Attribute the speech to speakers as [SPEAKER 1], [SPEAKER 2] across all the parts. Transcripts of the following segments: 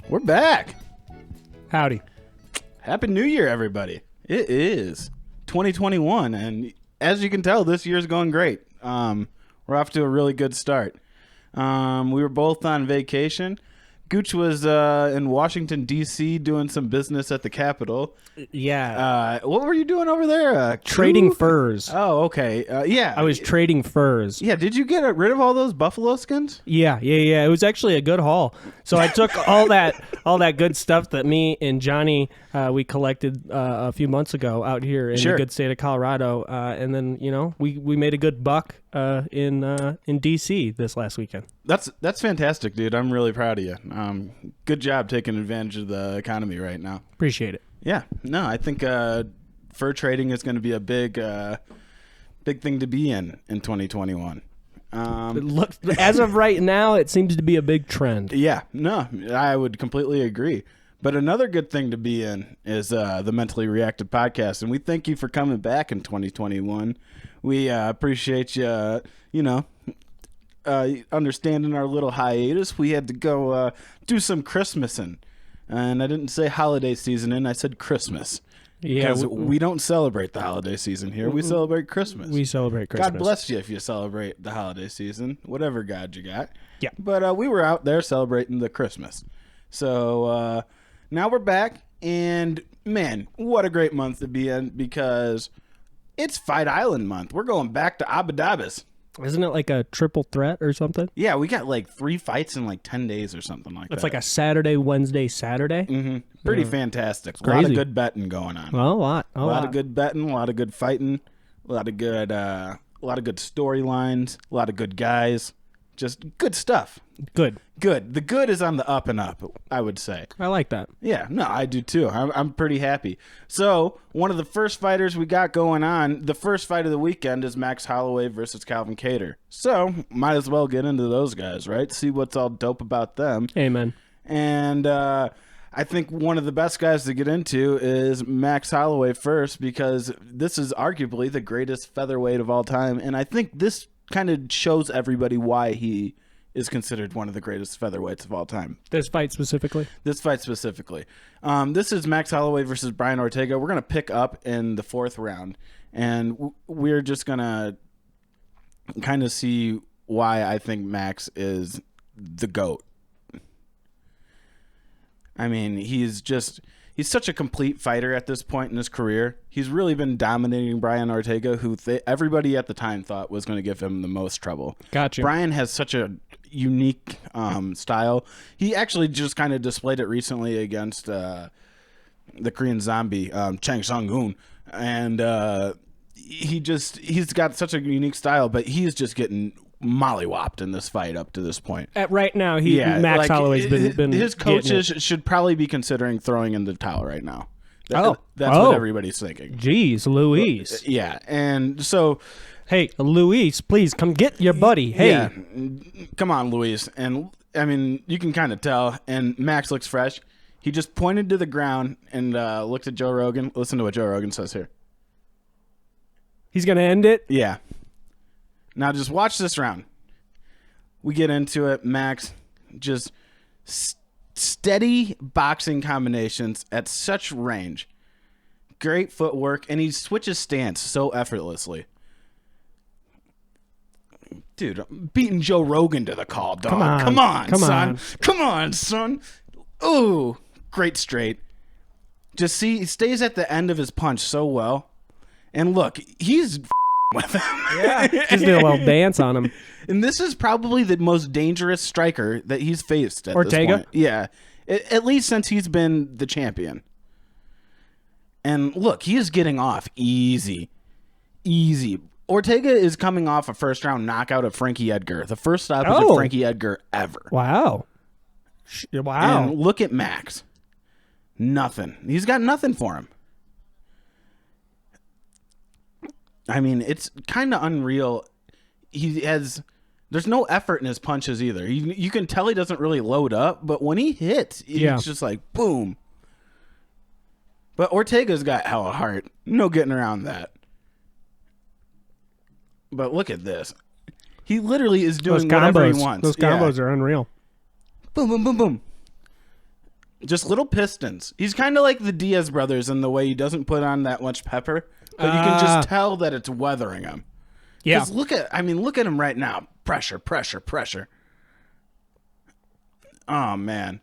[SPEAKER 1] We're back.
[SPEAKER 2] Howdy.
[SPEAKER 1] Happy New Year, everybody. It is 2021, and as you can tell, this year's going great. We're off to a really good start. We were both on vacation. Gooch was in Washington, D.C. doing some business at the Capitol.
[SPEAKER 2] Yeah.
[SPEAKER 1] What were you doing over there?
[SPEAKER 2] Trading furs.
[SPEAKER 1] Oh, okay. Yeah.
[SPEAKER 2] I was trading furs.
[SPEAKER 1] Yeah, did you get rid of all those buffalo skins?
[SPEAKER 2] Yeah. It was actually a good haul. So I took all that good stuff that me and Johnny we collected a few months ago out here in the good state of Colorado, and then we made a good buck in D.C. this last weekend.
[SPEAKER 1] That's fantastic, dude. I'm really proud of you. Good job taking advantage of the economy right now.
[SPEAKER 2] Appreciate it.
[SPEAKER 1] Yeah, no, I think fur trading is going to be a big thing to be in 2021.
[SPEAKER 2] As of right now, it seems to be a big trend.
[SPEAKER 1] Yeah, no, I would completely agree. But another good thing to be in is the Mentally Reactive podcast, and we thank you for coming back in 2021. We appreciate you, understanding our little hiatus. We had to go do some Christmasing. And I didn't say holiday season, I said Christmas.
[SPEAKER 2] Yeah,
[SPEAKER 1] because we don't celebrate the holiday season here. We celebrate Christmas.
[SPEAKER 2] We celebrate Christmas.
[SPEAKER 1] God bless you if you celebrate the holiday season, whatever God you got.
[SPEAKER 2] Yeah.
[SPEAKER 1] But we were out there celebrating the Christmas. So now we're back, and man, what a great month to be in, because it's Fight Island month. We're going back to Abu Dhabi.
[SPEAKER 2] Isn't it like a triple threat or something?
[SPEAKER 1] Yeah, we got like 3 fights in like 10 days or something like that.
[SPEAKER 2] It's like a Saturday, Wednesday, Saturday.
[SPEAKER 1] Mm-hmm. Pretty fantastic. A
[SPEAKER 2] crazy.
[SPEAKER 1] lot of good betting going on.
[SPEAKER 2] Well, a lot
[SPEAKER 1] of good betting, a lot of good fighting, a lot of good storylines, a lot of good guys. Just good stuff.
[SPEAKER 2] Good.
[SPEAKER 1] The good is on the up and up, I would say.
[SPEAKER 2] I like that.
[SPEAKER 1] Yeah, no, I do too. I'm pretty happy. So, one of the first fighters we got going on, the first fight of the weekend is Max Holloway versus Calvin Kattar. So, might as well get into those guys, right? See what's all dope about them.
[SPEAKER 2] Amen.
[SPEAKER 1] And I think one of the best guys to get into is Max Holloway first, because this is arguably the greatest featherweight of all time. And I think this kind of shows everybody why he is considered one of the greatest featherweights of all time.
[SPEAKER 2] This fight specifically?
[SPEAKER 1] This is Max Holloway versus Brian Ortega. We're going to pick up in the 4th round, and we're just going to kind of see why I think Max is the GOAT. I mean, he's such a complete fighter at this point in his career. He's really been dominating Brian Ortega, who everybody at the time thought was going to give him the most trouble.
[SPEAKER 2] Gotcha.
[SPEAKER 1] Brian has such a unique style. He actually just kind of displayed it recently against the Korean Zombie, Chang Sung-hoon. And he's got such a unique style, but he's just getting mollywopped in this fight up to this point.
[SPEAKER 2] Right now, Max Holloway's been
[SPEAKER 1] his coaches should probably be considering throwing in the towel right now. That's what everybody's thinking.
[SPEAKER 2] Jeez, Luis.
[SPEAKER 1] Yeah, and so,
[SPEAKER 2] hey, Luis, please come get your buddy. Hey,
[SPEAKER 1] yeah, come on, Luis. And I mean, you can kind of tell. And Max looks fresh. He just pointed to the ground and looked at Joe Rogan. Listen to what Joe Rogan says here.
[SPEAKER 2] He's gonna end it.
[SPEAKER 1] Yeah. Now just watch this round. We get into it. Max just steady boxing combinations at such range. Great footwork, and he switches stance so effortlessly. Dude, I'm beating Joe Rogan to the call, dog. Come on, son. Ooh, great straight. Just see, he stays at the end of his punch so well. And look, he's with him.
[SPEAKER 2] Yeah. Just do a little dance on him.
[SPEAKER 1] And this is probably the most dangerous striker that he's faced at
[SPEAKER 2] Ortega?
[SPEAKER 1] this point. Yeah. At least since he's been the champion. And look, he is getting off easy. Easy. Ortega is coming off a first-round knockout of Frankie Edgar. The first stoppage of Frankie Edgar ever.
[SPEAKER 2] Wow. Wow.
[SPEAKER 1] And look at Max. Nothing. He's got nothing for him. I mean, it's kind of unreal. There's no effort in his punches either. You can tell he doesn't really load up, but when he hits, it's just like, boom. But Ortega's got hella heart. No getting around that. But look at this. He literally is doing whatever he wants.
[SPEAKER 2] Those combos are unreal.
[SPEAKER 1] Boom, boom, boom, boom. Just little pistons. He's kind of like the Diaz brothers in the way he doesn't put on that much pepper, but you can just tell that it's weathering him.
[SPEAKER 2] Yeah.
[SPEAKER 1] Look at him right now. Pressure, pressure, pressure. Oh man.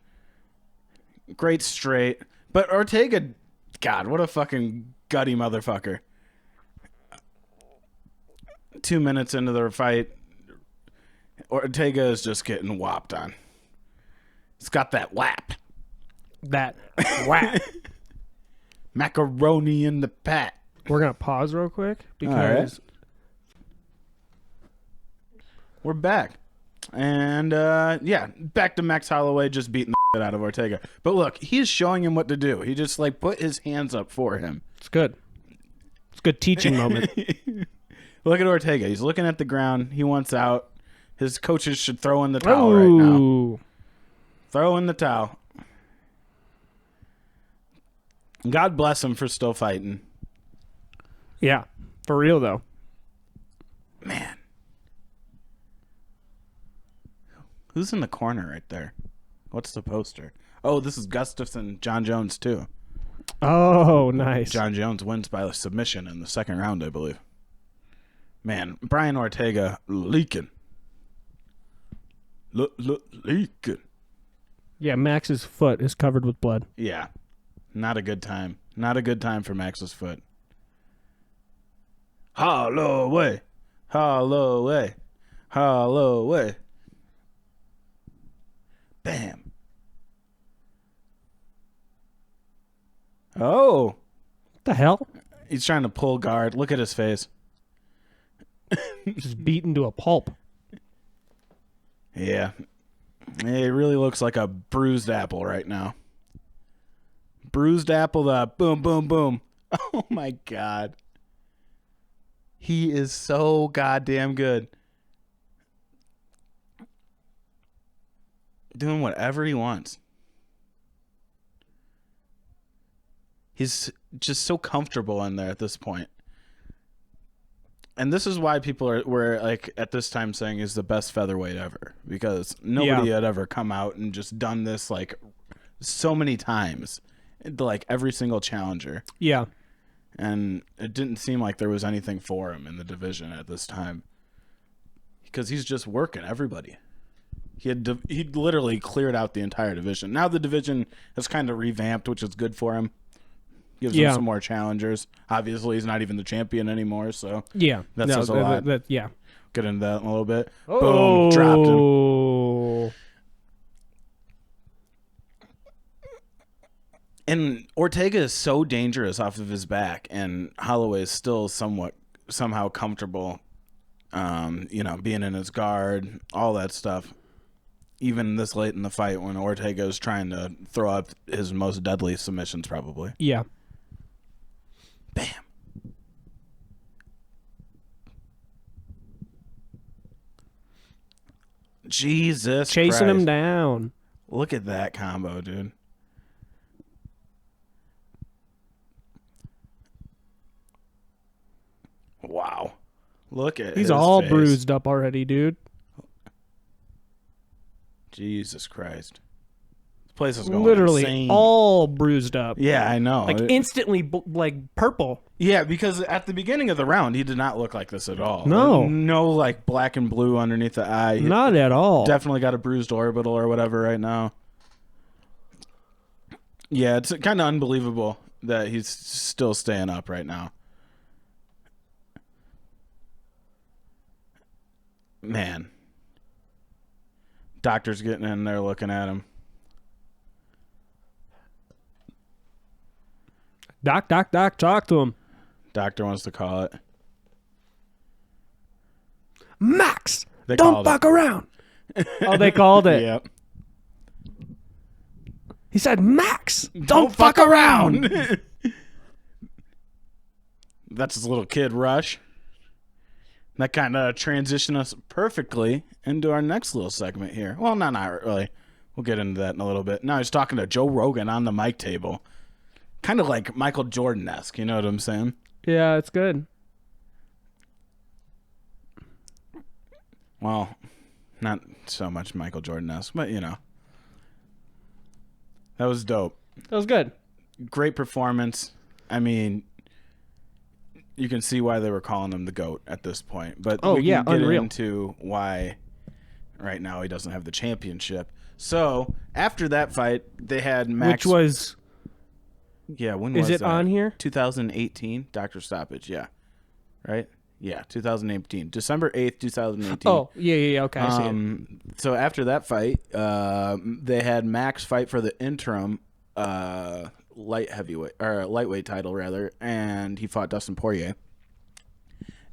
[SPEAKER 1] Great straight. But Ortega, God, what a fucking gutty motherfucker. 2 minutes into the fight, Ortega is just getting whopped on. It's got that whap.
[SPEAKER 2] That whap.
[SPEAKER 1] Macaroni in the pat.
[SPEAKER 2] We're going to pause real quick because
[SPEAKER 1] we're back. And back to Max Holloway just beating the shit out of Ortega. But look, he's showing him what to do. He just like put his hands up for him.
[SPEAKER 2] It's good. It's a good teaching moment.
[SPEAKER 1] Look at Ortega. He's looking at the ground. He wants out. His coaches should throw in the towel right now. Throw in the towel. God bless him for still fighting.
[SPEAKER 2] Yeah, for real though.
[SPEAKER 1] Man. Who's in the corner right there? What's the poster? Oh, this is Gustafsson, John Jones too.
[SPEAKER 2] Oh, nice.
[SPEAKER 1] John Jones wins by submission in the second round, I believe. Man, Brian Ortega leaking. Leaking.
[SPEAKER 2] Yeah, Max's foot is covered with blood.
[SPEAKER 1] Yeah. Not a good time. Not a good time for Max's foot. Holloway. Holloway. Holloway. Bam. Oh.
[SPEAKER 2] What the hell?
[SPEAKER 1] He's trying to pull guard. Look at his face.
[SPEAKER 2] Just beaten to a pulp.
[SPEAKER 1] Yeah. It really looks like a bruised apple right now. Bruised apple, the boom, boom, boom. Oh, my God. He is so goddamn good. Doing whatever he wants. He's just so comfortable in there at this point. And this is why people were like at this time saying he's the best featherweight ever, because nobody had ever come out and just done this like so many times, like every single challenger.
[SPEAKER 2] Yeah.
[SPEAKER 1] And it didn't seem like there was anything for him in the division at this time, because he's just working everybody. He'd literally cleared out the entire division. Now the division has kind of revamped, which is good for him. Gives him some more challengers. Obviously, he's not even the champion anymore, so that says a lot. Get into that in a little bit.
[SPEAKER 2] Oh.
[SPEAKER 1] Boom, dropped him. And Ortega is so dangerous off of his back, and Holloway is still somehow comfortable, being in his guard, all that stuff. Even this late in the fight when Ortega is trying to throw up his most deadly submissions, probably.
[SPEAKER 2] Yeah.
[SPEAKER 1] Bam. Jesus
[SPEAKER 2] Chasing
[SPEAKER 1] Christ.
[SPEAKER 2] him down.
[SPEAKER 1] Look at that combo, dude. Wow. Look at
[SPEAKER 2] He's
[SPEAKER 1] his
[SPEAKER 2] all
[SPEAKER 1] face.
[SPEAKER 2] bruised up already, dude.
[SPEAKER 1] Jesus Christ. This place is going
[SPEAKER 2] literally
[SPEAKER 1] insane.
[SPEAKER 2] All bruised up.
[SPEAKER 1] Yeah, I know.
[SPEAKER 2] Like instantly like purple.
[SPEAKER 1] Yeah, because at the beginning of the round, he did not look like this at all.
[SPEAKER 2] No.
[SPEAKER 1] No, like black and blue underneath the eye.
[SPEAKER 2] Not at all.
[SPEAKER 1] Definitely got a bruised orbital or whatever right now. Yeah, it's kind of unbelievable. that he's still staying up right now. Man. Doctor's getting in there looking at him.
[SPEAKER 2] Doc, talk to him.
[SPEAKER 1] Doctor wants to call it.
[SPEAKER 2] Max,
[SPEAKER 1] They
[SPEAKER 2] don't
[SPEAKER 1] called
[SPEAKER 2] fuck
[SPEAKER 1] it.
[SPEAKER 2] around. Oh, they called it.
[SPEAKER 1] Yep.
[SPEAKER 2] He said, Max, don't fuck around.
[SPEAKER 1] That's his little kid, Rush. That kind of transitioned us perfectly into our next little segment here. Well, not really. We'll get into that in a little bit. Now he's talking to Joe Rogan on the mic table. Kind of like Michael Jordan-esque, you know what I'm saying?
[SPEAKER 2] Yeah, it's good.
[SPEAKER 1] Well, not so much Michael Jordan-esque, but you know. That was dope.
[SPEAKER 2] That was good.
[SPEAKER 1] Great performance. I mean, you can see why they were calling him the GOAT at this point. But we can get into why right now he doesn't have the championship. So, after that fight, they had Max...
[SPEAKER 2] Which was...
[SPEAKER 1] Yeah, when was
[SPEAKER 2] it
[SPEAKER 1] that?
[SPEAKER 2] on here?
[SPEAKER 1] 2018, Dr. Stoppage, yeah. Right? Yeah, 2018. December 8th, 2018.
[SPEAKER 2] Oh, yeah, okay, I see it.
[SPEAKER 1] So after that fight, they had Max fight for the interim lightweight title rather, and he fought Dustin Poirier.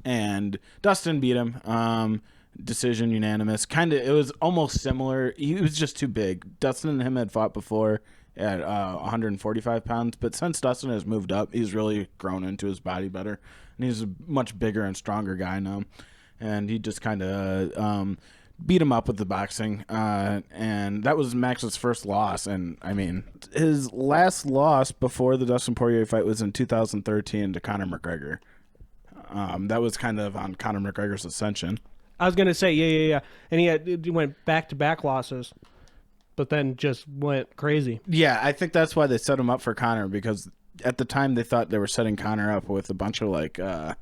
[SPEAKER 1] And Dustin beat him. Decision unanimous. It was almost similar. He was just too big. Dustin and him had fought before at 145 pounds, but since Dustin has moved up, he's really grown into his body better, and he's a much bigger and stronger guy now, and he just kind of beat him up with the boxing, and that was Max's first loss. And I mean, his last loss before the Dustin Poirier fight was in 2013 to Conor McGregor. That was kind of on Conor McGregor's ascension.
[SPEAKER 2] I was gonna say, yeah, and he went back-to-back losses, but then just went crazy.
[SPEAKER 1] Yeah, I think that's why they set him up for Conor, because at the time they thought they were setting Conor up with a bunch of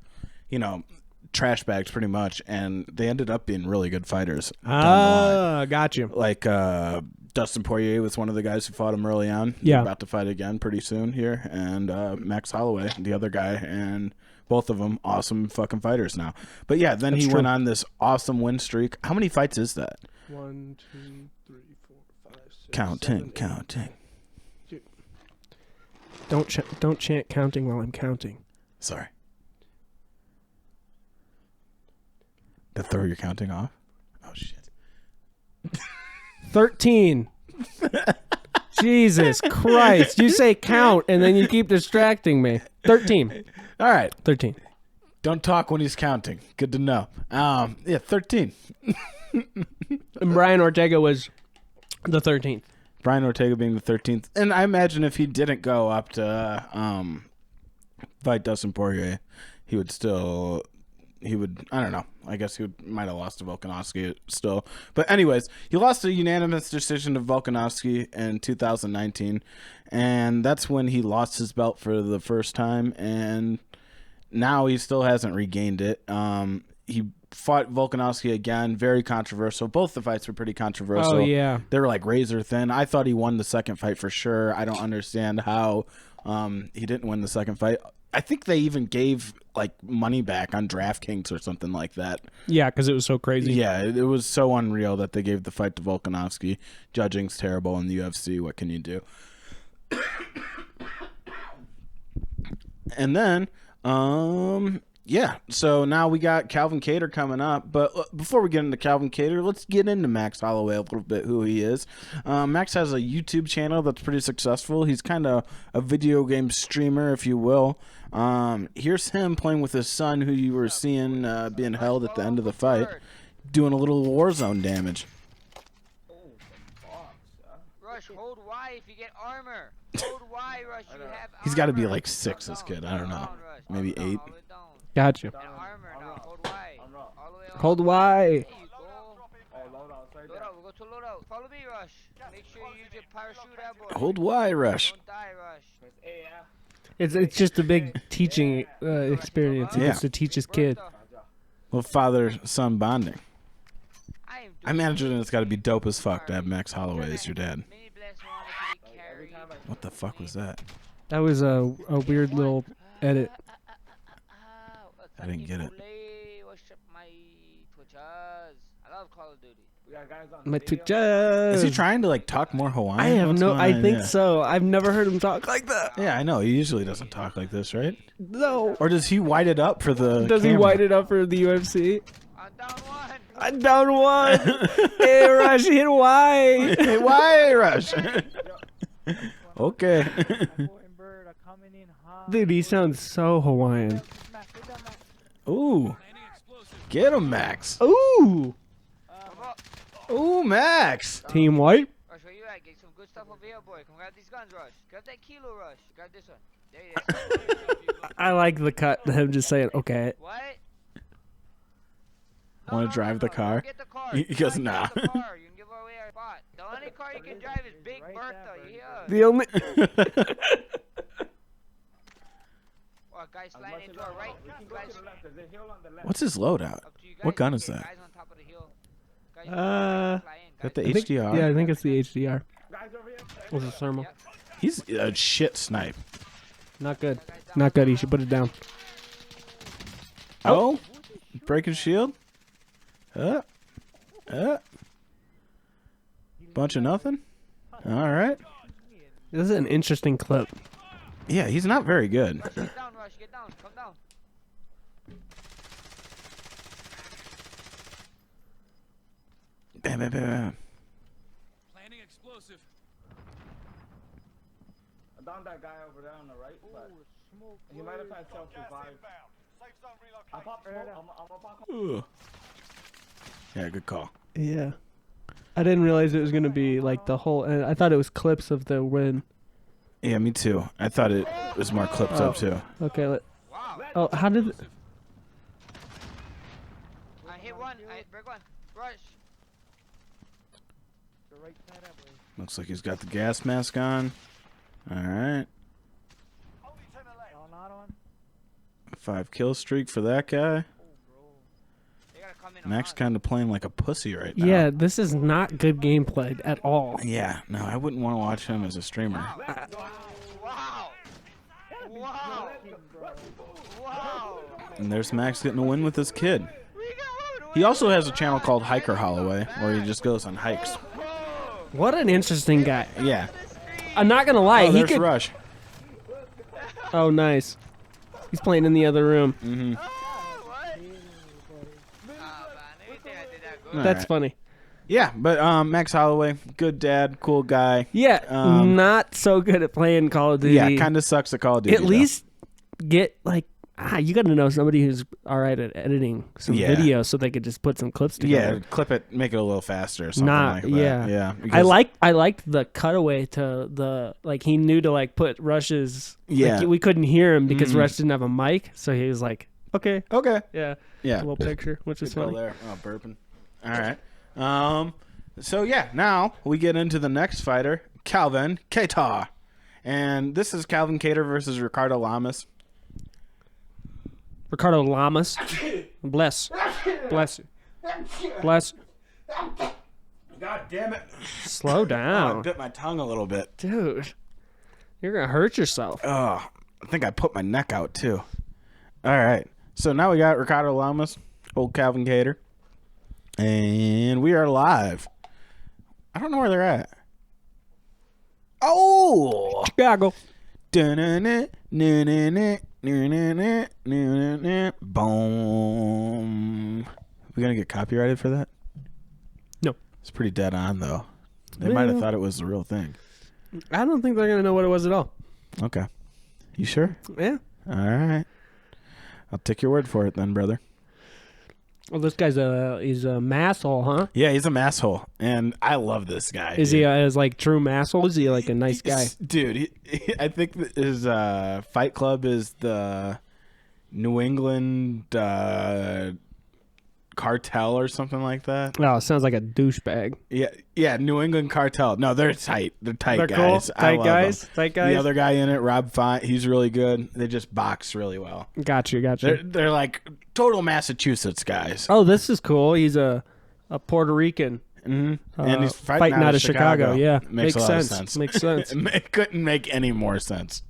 [SPEAKER 1] trash bags pretty much, and they ended up being really good fighters.
[SPEAKER 2] Got you.
[SPEAKER 1] Like Dustin Poirier was one of the guys who fought him early on.
[SPEAKER 2] Yeah.
[SPEAKER 1] They're about to fight again pretty soon here, and Max Holloway, the other guy, and both of them awesome fucking fighters now. But yeah, then he went on this awesome win streak. How many fights is that?
[SPEAKER 2] 1, 2, 3, 4, 5, 6.
[SPEAKER 1] Counting.
[SPEAKER 2] Don't chant counting while I'm counting.
[SPEAKER 1] Sorry. That throw your counting off? Oh shit.
[SPEAKER 2] 13. Jesus Christ. You say count and then you keep distracting me. 13.
[SPEAKER 1] All right.
[SPEAKER 2] 13.
[SPEAKER 1] Don't talk when he's counting. Good to know. 13.
[SPEAKER 2] And Brian Ortega was the 13th.
[SPEAKER 1] Brian Ortega being the 13th. And I imagine if he didn't go up to fight Dustin Poirier, he would, I don't know. I guess he might have lost to Volkanovski still. But anyways, he lost a unanimous decision to Volkanovski in 2019. And that's when he lost his belt for the first time. And now he still hasn't regained it. He fought Volkanovski again, very controversial. Both the fights were pretty controversial.
[SPEAKER 2] Oh, yeah.
[SPEAKER 1] They were like razor thin. I thought he won the second fight for sure. I don't understand how he didn't win the second fight. I think they even gave like money back on DraftKings or something like that.
[SPEAKER 2] Yeah, because it was so crazy.
[SPEAKER 1] Yeah, it was so unreal that they gave the fight to Volkanovski. Judging's terrible in the UFC. What can you do? And then, yeah, so now we got Calvin Kattar coming up. But before we get into Calvin Kattar, let's get into Max Holloway a little bit, who he is. Max has a YouTube channel that's pretty successful. He's kind of a video game streamer, if you will. Here's him playing with his son, who you were seeing being held at the end of the fight, doing a little Warzone damage.
[SPEAKER 3] Rush, hold Y if you get armor. Hold Y, Rush, you have
[SPEAKER 1] He's got to be
[SPEAKER 3] armor.
[SPEAKER 1] like 6, this kid. I don't know. Maybe 8.
[SPEAKER 2] Got you.
[SPEAKER 3] And armor now. Hold Y. All the way
[SPEAKER 2] Hold
[SPEAKER 3] on.
[SPEAKER 2] Y.
[SPEAKER 3] There you go. Load out. We'll go to load out. Follow me, Rush. Make sure you use your parachute out, boy.
[SPEAKER 1] Hold Y, Rush.
[SPEAKER 3] Don't die, Rush.
[SPEAKER 2] It's just a big teaching experience. He
[SPEAKER 1] Yeah.
[SPEAKER 2] gets to teach his kid.
[SPEAKER 1] Little father-son bonding.
[SPEAKER 3] I am
[SPEAKER 1] I imagine it's got to be dope as fuck to have Max Holloway as your dad.
[SPEAKER 3] Mini blast one if you get carried.
[SPEAKER 1] What the fuck was that?
[SPEAKER 2] That was a weird little edit.
[SPEAKER 1] I didn't get it.
[SPEAKER 3] What's up, my Twitchers? I love Call of Duty. We got guys on
[SPEAKER 2] My
[SPEAKER 3] video.
[SPEAKER 2] Twitchers.
[SPEAKER 1] Is he trying to like talk more Hawaiian?
[SPEAKER 2] I have
[SPEAKER 1] What's
[SPEAKER 2] no.
[SPEAKER 1] going
[SPEAKER 2] I
[SPEAKER 1] on?
[SPEAKER 2] think
[SPEAKER 1] Yeah.
[SPEAKER 2] so. I've never heard him talk like that.
[SPEAKER 1] Yeah, I know. He usually doesn't talk like this, right?
[SPEAKER 2] No.
[SPEAKER 1] Or does he white it up for the?
[SPEAKER 2] Does he
[SPEAKER 1] camera?
[SPEAKER 2] white it up for the UFC?
[SPEAKER 3] I'm down one.
[SPEAKER 2] I'm down one. Hey, Rush, hit Y.
[SPEAKER 1] Hey, why rush? Okay.
[SPEAKER 2] Dude, he sounds so Hawaiian.
[SPEAKER 1] Ooh, get him, Max.
[SPEAKER 2] Ooh.
[SPEAKER 1] Ooh, Max.
[SPEAKER 2] Team White.
[SPEAKER 3] Rush, where you at? Get some good stuff over here, boy. Come grab these guns, Rush. Grab that kilo, Rush. Grab this one. There you go.
[SPEAKER 2] I like the cut. Him just saying, okay.
[SPEAKER 3] What?
[SPEAKER 1] Want to drive the car?
[SPEAKER 3] Get the car.
[SPEAKER 1] He goes,
[SPEAKER 3] Get
[SPEAKER 1] nah.
[SPEAKER 3] the car. You can give away our spot. The only car you can drive is Big Bertha. Yeah.
[SPEAKER 2] The only.
[SPEAKER 3] Or guys sliding into our right. Guys,
[SPEAKER 1] What's his loadout?
[SPEAKER 3] up to you guys.
[SPEAKER 1] What gun is
[SPEAKER 3] Get
[SPEAKER 1] that?
[SPEAKER 3] Guys on top of the hill. Guys, fly in,
[SPEAKER 1] That
[SPEAKER 3] guys.
[SPEAKER 1] the HDR?
[SPEAKER 2] Yeah, I think it's the HDR. Was a thermal.
[SPEAKER 1] He's a shit snipe.
[SPEAKER 2] Not good. Not good. He should put it down.
[SPEAKER 1] Oh, breaking shield. Bunch of nothing. All right.
[SPEAKER 2] This is an interesting clip.
[SPEAKER 1] Yeah, he's not very good.
[SPEAKER 3] Get down, Rush. Get down. Come down.
[SPEAKER 1] Bam, bam, bam, bam.
[SPEAKER 4] Planning explosive.
[SPEAKER 5] I downed that guy over there on the right, but he might have had self-revive. I popped smoke. I'm gonna pop.
[SPEAKER 1] Ugh. Yeah, good call.
[SPEAKER 2] Yeah. I didn't realize it was going to be like the whole. I thought it was clips of the win.
[SPEAKER 1] Yeah, me too. I thought it was more clipped up too.
[SPEAKER 2] Okay.
[SPEAKER 3] Wow.
[SPEAKER 2] Oh, how did.
[SPEAKER 3] I hit one. I hit break one. Rush.
[SPEAKER 1] Looks like he's got the gas mask on. All right. 5 kill streak for that guy.
[SPEAKER 3] They gotta come in
[SPEAKER 1] Max
[SPEAKER 3] on
[SPEAKER 1] kind of playing like a pussy right now.
[SPEAKER 2] Yeah, this is not good gameplay at all.
[SPEAKER 1] Yeah, no, I wouldn't want to watch him as a streamer.
[SPEAKER 3] Wow. Wow. Wow.
[SPEAKER 1] And there's Max getting a win with his kid. He also has a channel called Hiker Holloway, where he just goes on hikes.
[SPEAKER 2] What an interesting guy.
[SPEAKER 1] Yeah.
[SPEAKER 2] I'm not going to lie.
[SPEAKER 1] Oh,
[SPEAKER 2] he
[SPEAKER 1] there's
[SPEAKER 2] could.
[SPEAKER 1] Rush.
[SPEAKER 2] Oh, nice. He's playing in the other room.
[SPEAKER 1] Mm-hmm. All
[SPEAKER 2] That's
[SPEAKER 1] right.
[SPEAKER 2] funny.
[SPEAKER 1] Yeah, but Max Holloway, good dad, cool guy.
[SPEAKER 2] Yeah, not so good at playing Call of Duty.
[SPEAKER 1] Yeah, kind of sucks at Call of Duty.
[SPEAKER 2] At least get like you got to know somebody who's all right at editing some
[SPEAKER 1] Yeah.
[SPEAKER 2] video so they could just put some clips together.
[SPEAKER 1] Yeah, clip it, make it a little faster or something
[SPEAKER 2] Not
[SPEAKER 1] like that.
[SPEAKER 2] yeah.
[SPEAKER 1] Yeah.
[SPEAKER 2] I liked the cutaway to the like he knew to like put Rush's
[SPEAKER 1] Yeah.
[SPEAKER 2] like, we couldn't hear him because Rush didn't have a mic, so he was like, okay,
[SPEAKER 1] Okay.
[SPEAKER 2] yeah,
[SPEAKER 1] Yeah.
[SPEAKER 2] a little picture, which is
[SPEAKER 1] Good call
[SPEAKER 2] funny.
[SPEAKER 1] there. Oh, burping. All right. So yeah, now we get into the next fighter, Calvin Kattar, and this is Calvin Kattar versus Ricardo Lamas.
[SPEAKER 2] Ricardo Lamas, bless you.
[SPEAKER 1] God damn it!
[SPEAKER 2] Slow
[SPEAKER 1] Oh, I
[SPEAKER 2] down,
[SPEAKER 1] bit my tongue a little bit.
[SPEAKER 2] dude. You're gonna hurt yourself.
[SPEAKER 1] Oh, I think I put my neck out too. All right. So now we got Ricardo Lamas, old Calvin Kattar, and we are live. I don't know where they're at. Oh!
[SPEAKER 2] Chicago.
[SPEAKER 1] Boom. We gonna get copyrighted for that?
[SPEAKER 2] No.
[SPEAKER 1] It's pretty dead on though. They might have thought it was the real thing.
[SPEAKER 2] I don't think they're gonna know what it was at all.
[SPEAKER 1] Okay. You sure?
[SPEAKER 2] Yeah.
[SPEAKER 1] All right. I'll take your word for it then, brother.
[SPEAKER 2] Well, this guy's he's a masshole, huh?
[SPEAKER 1] Yeah, he's a masshole, and I love this guy.
[SPEAKER 2] Is he as like true masshole? Is he like a nice guy?
[SPEAKER 1] Dude, I think that his fight club is the New England Cartel or something like that.
[SPEAKER 2] Oh, sounds like a douchebag.
[SPEAKER 1] Yeah, New England Cartel. No, they're tight. They're tight
[SPEAKER 2] They're
[SPEAKER 1] guys.
[SPEAKER 2] cool.
[SPEAKER 1] I
[SPEAKER 2] Tight
[SPEAKER 1] love
[SPEAKER 2] guys.
[SPEAKER 1] them.
[SPEAKER 2] Tight guys.
[SPEAKER 1] The other guy in it, Rob Font, he's really good. They just box really well.
[SPEAKER 2] Got you.
[SPEAKER 1] They're like total Massachusetts guys.
[SPEAKER 2] Oh, this is cool. He's a Puerto Rican.
[SPEAKER 1] Mm-hmm. And he's
[SPEAKER 2] fighting out of Chicago. Yeah,
[SPEAKER 1] Makes a lot
[SPEAKER 2] sense.
[SPEAKER 1] of sense.
[SPEAKER 2] Makes sense.
[SPEAKER 1] It couldn't make any more sense.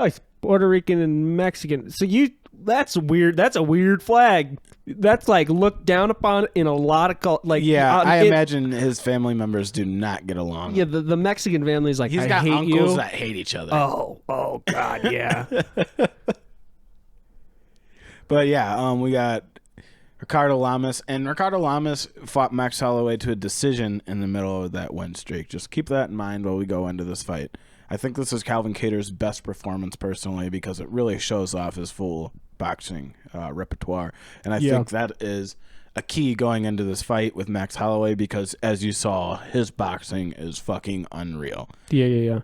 [SPEAKER 2] Oh, he's Puerto Rican and Mexican. So that's weird. That's a weird flag. That's like looked down upon in a lot of
[SPEAKER 1] I imagine his family members do not get along.
[SPEAKER 2] Yeah, the Mexican family is like,
[SPEAKER 1] he's
[SPEAKER 2] I
[SPEAKER 1] got
[SPEAKER 2] hate
[SPEAKER 1] uncles
[SPEAKER 2] you.
[SPEAKER 1] that hate each other.
[SPEAKER 2] Oh God, yeah.
[SPEAKER 1] But yeah, we got Ricardo Lamas, and Ricardo Lamas fought Max Holloway to a decision in the middle of that win streak. Just keep that in mind while we go into this fight. I think this is Calvin Kattar's best performance personally because it really shows off his full boxing repertoire, and I think that is a key going into this fight with Max Holloway because, as you saw, his boxing is fucking unreal.
[SPEAKER 2] Yeah.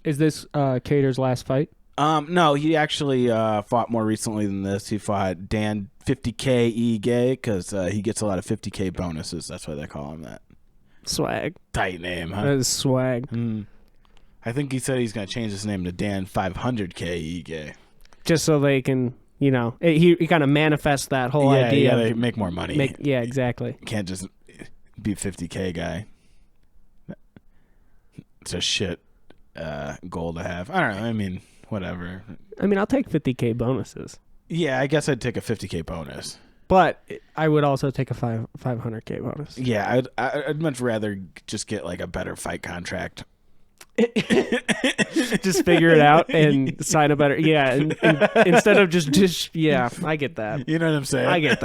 [SPEAKER 2] Is this Kattar's last fight?
[SPEAKER 1] No, he actually fought more recently than this. He fought Dan 50K Ige because he gets a lot of 50K bonuses. That's why they call him that.
[SPEAKER 2] Swag.
[SPEAKER 1] Tight name, huh?
[SPEAKER 2] That is swag.
[SPEAKER 1] I think he said he's going to change his name to Dan 500K Ige.
[SPEAKER 2] Just so they can, he kind of manifests that whole idea.
[SPEAKER 1] Yeah, they make more money.
[SPEAKER 2] Yeah, exactly.
[SPEAKER 1] You can't just be 50K guy. It's a shit goal to have. I don't know. I mean, whatever.
[SPEAKER 2] I mean, I'll take 50K bonuses.
[SPEAKER 1] Yeah, I guess I'd take a 50K bonus.
[SPEAKER 2] But I would also take a 500K bonus.
[SPEAKER 1] Yeah, I'd much rather just get like a better fight contract.
[SPEAKER 2] Just figure it out and sign a better. Yeah, and instead of just yeah, I get that.
[SPEAKER 1] You know what I'm saying?
[SPEAKER 2] I get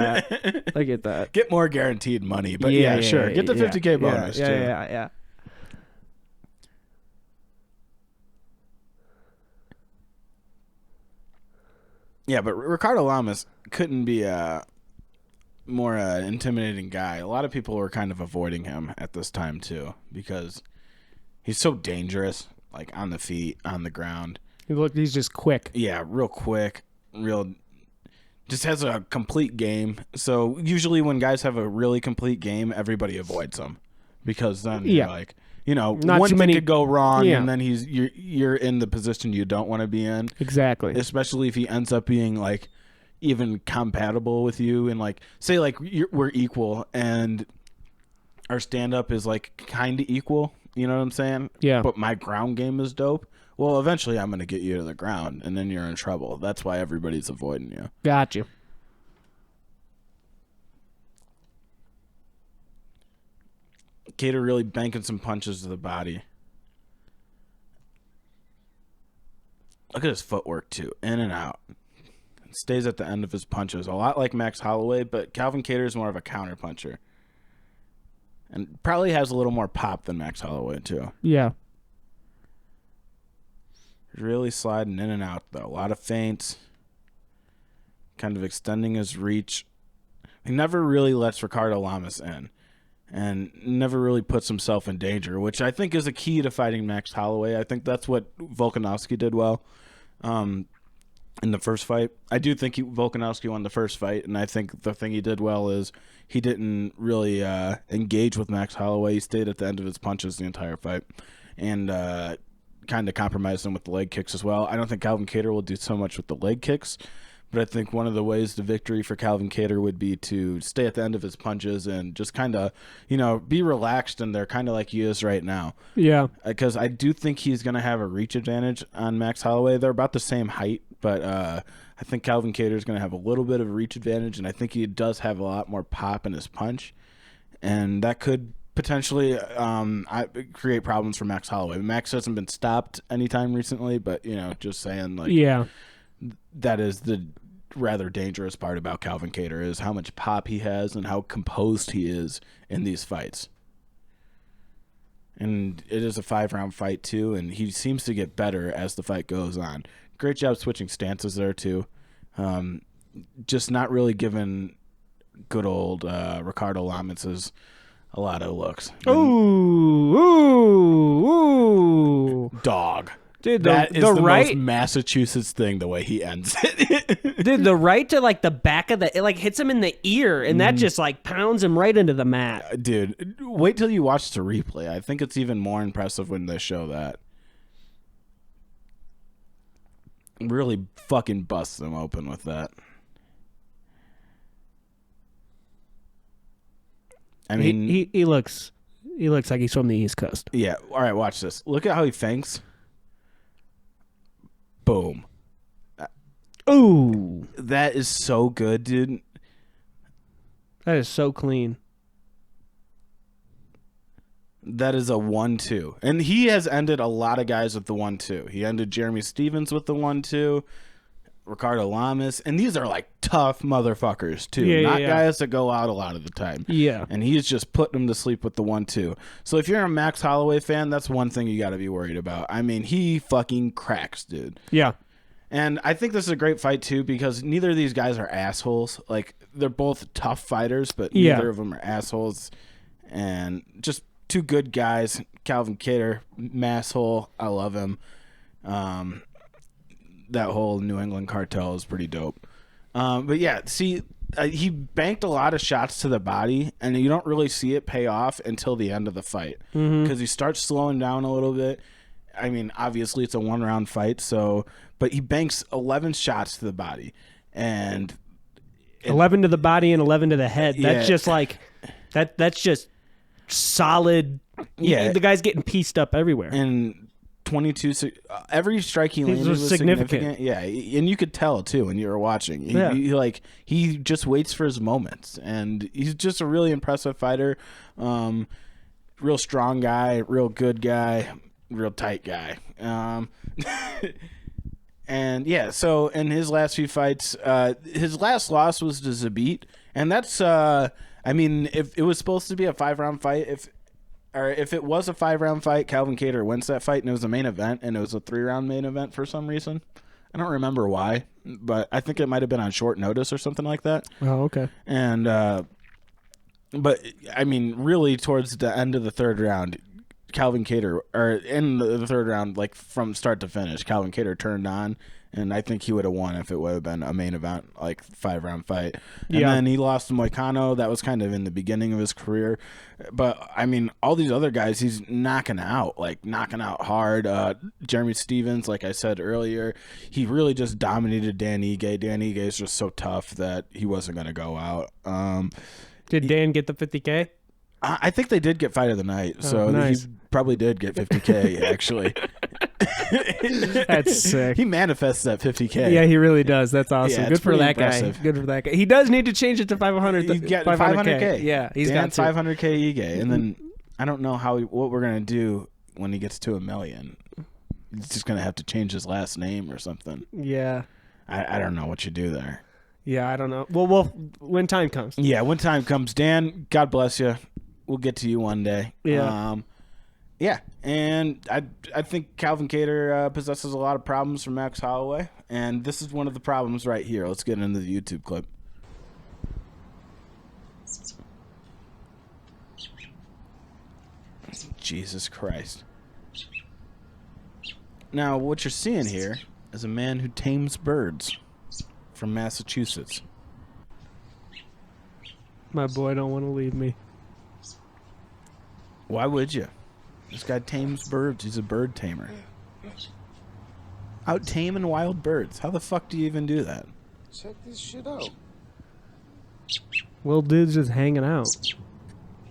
[SPEAKER 2] that.
[SPEAKER 1] Get more guaranteed money, but yeah, sure. Get the 50K bonus too.
[SPEAKER 2] Yeah.
[SPEAKER 1] Yeah, but Ricardo Lamas couldn't be a more intimidating guy. A lot of people were kind of avoiding him at this time too because he's so dangerous, like on the feet, on the ground.
[SPEAKER 2] He's just quick.
[SPEAKER 1] Yeah, real quick, just has a complete game. So usually when guys have a really complete game, everybody avoids them because then you're like,
[SPEAKER 2] Not
[SPEAKER 1] one
[SPEAKER 2] too
[SPEAKER 1] thing
[SPEAKER 2] many
[SPEAKER 1] could go wrong, and then you're in the position you don't want to be in.
[SPEAKER 2] Exactly.
[SPEAKER 1] Especially if he ends up being like even compatible with you, and like say like we're equal, and our stand up is like kind of equal. You know what I'm saying?
[SPEAKER 2] Yeah.
[SPEAKER 1] But my ground game is dope. Well, eventually I'm gonna get you to the ground, and then you're in trouble. That's why everybody's avoiding you.
[SPEAKER 2] Got you.
[SPEAKER 1] Kattar really banking some punches to the body. Look at his footwork, too. In and out. Stays at the end of his punches. A lot like Max Holloway, but Calvin Kattar is more of a counter puncher. And probably has a little more pop than Max Holloway, too.
[SPEAKER 2] Yeah.
[SPEAKER 1] Really sliding in and out, though. A lot of feints. Kind of extending his reach. He never really lets Ricardo Lamas in. And never really puts himself in danger, which I think is a key to fighting Max Holloway. I think that's what Volkanovski did well in the first fight. I do think Volkanovski won the first fight, and I think the thing he did well is he didn't really engage with Max Holloway. He stayed at the end of his punches the entire fight and kind of compromised him with the leg kicks as well. I don't think Calvin Kattar will do so much with the leg kicks, but I think one of the ways to victory for Calvin Kattar would be to stay at the end of his punches and just kind of, be relaxed in there, kind of like he is right now.
[SPEAKER 2] Yeah.
[SPEAKER 1] Because I do think he's going to have a reach advantage on Max Holloway. They're about the same height, but I think Calvin Kattar is going to have a little bit of a reach advantage, and I think he does have a lot more pop in his punch, and that could potentially create problems for Max Holloway. Max hasn't been stopped anytime recently, but, just saying, like,
[SPEAKER 2] yeah,
[SPEAKER 1] that is the rather dangerous part about Calvin Kattar is how much pop he has and how composed he is in these fights. And it is a 5-round fight too, and he seems to get better as the fight goes on. Great job switching stances there too. Just not really giving good old Ricardo Lamas a lot of looks.
[SPEAKER 2] Ooh.
[SPEAKER 1] Dog.
[SPEAKER 2] Dude,
[SPEAKER 1] that is the most Massachusetts thing, the way he ends it.
[SPEAKER 2] Dude, the right to like the back of it like hits him in the ear, and that just like pounds him right into the mat.
[SPEAKER 1] Dude, wait till you watch the replay. I think it's even more impressive when they show that. Really fucking busts him open with that. I mean,
[SPEAKER 2] he looks like he's from the East Coast.
[SPEAKER 1] Yeah. All right, watch this. Look at how he feints.
[SPEAKER 2] Ooh,
[SPEAKER 1] That is so good, dude.
[SPEAKER 2] that is so clean.
[SPEAKER 1] That is a 1-2. And he has ended a lot of guys with the 1-2. He ended Jeremy Stevens with the 1-2, Ricardo Lamas, and these are like tough motherfuckers too. Not guys that go out a lot of the time.
[SPEAKER 2] Yeah.
[SPEAKER 1] And he's just putting them to sleep with the 1-2. So if you're a Max Holloway fan, that's one thing you got to be worried about. I mean, he fucking cracks, dude.
[SPEAKER 2] Yeah.
[SPEAKER 1] And I think this is a great fight too because neither of these guys are assholes. Like, they're both tough fighters, but neither of them are assholes. And just two good guys. Calvin Kattar, masshole. I love him. That whole New England cartel is pretty dope. But yeah, see, he banked a lot of shots to the body, and you don't really see it pay off until the end of the fight because he starts slowing down a little bit. I mean, obviously it's a 1-round fight, but he banks 11 shots to the body, and
[SPEAKER 2] 11 to the body and 11 to the head. That's just like that's just solid.
[SPEAKER 1] Yeah,
[SPEAKER 2] the guy's getting pieced up everywhere.
[SPEAKER 1] And 22, every strike he landed was significant. Yeah, and you could tell too when you were watching. He just waits for his moments, and he's just a really impressive fighter. Real strong guy, real good guy, real tight guy. And yeah, so in his last few fights, his last loss was to Zabit, and that's I mean, if it was supposed to be a 5-round fight, if it was a 5-round fight, Calvin Kattar wins that fight, and it was a main event, and it was a 3-round main event for some reason. I don't remember why, but I think it might have been on short notice or something like that.
[SPEAKER 2] Oh, okay.
[SPEAKER 1] And but I mean, really, towards the end of the 3rd round, Calvin Kattar, or in the 3rd round, like from start to finish, Calvin Kattar turned on, and I think he would have won if it would have been a main event, like 5-round fight. And then he lost to Moicano. That was kind of in the beginning of his career. But, I mean, all these other guys, he's knocking out hard. Jeremy Stevens, like I said earlier, he really just dominated Dan Ige. Dan Ige is just so tough that he wasn't going to go out.
[SPEAKER 2] Did Dan get the 50K?
[SPEAKER 1] I think they did get fight of the night, so
[SPEAKER 2] nice.
[SPEAKER 1] he probably did get 50K, actually.
[SPEAKER 2] That's sick.
[SPEAKER 1] He manifests that 50K.
[SPEAKER 2] Yeah, he really does. That's awesome.
[SPEAKER 1] Yeah,
[SPEAKER 2] Good for that
[SPEAKER 1] impressive.
[SPEAKER 2] guy. Good for that guy. He does need to change it to 500.
[SPEAKER 1] He's got 500K.
[SPEAKER 2] Yeah, he's
[SPEAKER 1] Dan,
[SPEAKER 2] got to.
[SPEAKER 1] 500K Ige, and then I don't know what we're gonna do when he gets to $1 million. He's just gonna have to change his last name or something.
[SPEAKER 2] Yeah.
[SPEAKER 1] I don't know what you do there.
[SPEAKER 2] Yeah, I don't know. Well, when time comes.
[SPEAKER 1] Yeah, when time comes, Dan. God bless you. We'll get to you one day.
[SPEAKER 2] Yeah.
[SPEAKER 1] Yeah, and I think Calvin Kattar possesses a lot of problems from Max Holloway, and this is one of the problems right here. Let's get into the YouTube clip. Jesus Christ. Now, what you're seeing here is a man who tames birds from Massachusetts.
[SPEAKER 2] My boy don't want to leave me.
[SPEAKER 1] Why would you? This guy tames birds. He's a bird tamer. Out taming wild birds. How the fuck do you even do that?
[SPEAKER 6] Check this shit out.
[SPEAKER 2] Little dude's just hanging out.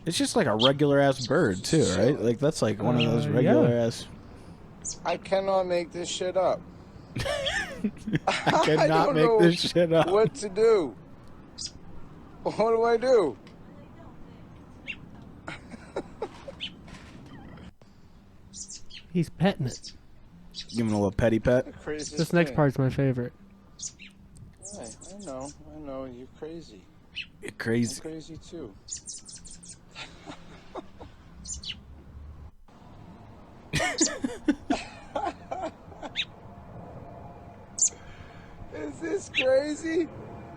[SPEAKER 1] It's just like a regular ass bird too, right? Like that's like one of those regular ass.
[SPEAKER 6] I cannot make this shit up.
[SPEAKER 1] I cannot make this shit up.
[SPEAKER 6] What to do? What do I do?
[SPEAKER 2] He's petting it.
[SPEAKER 1] Give him a little petty pet.
[SPEAKER 2] This next part's my favorite.
[SPEAKER 6] Right, I know. You're crazy.
[SPEAKER 1] You're crazy.
[SPEAKER 6] I'm crazy too. Is this crazy?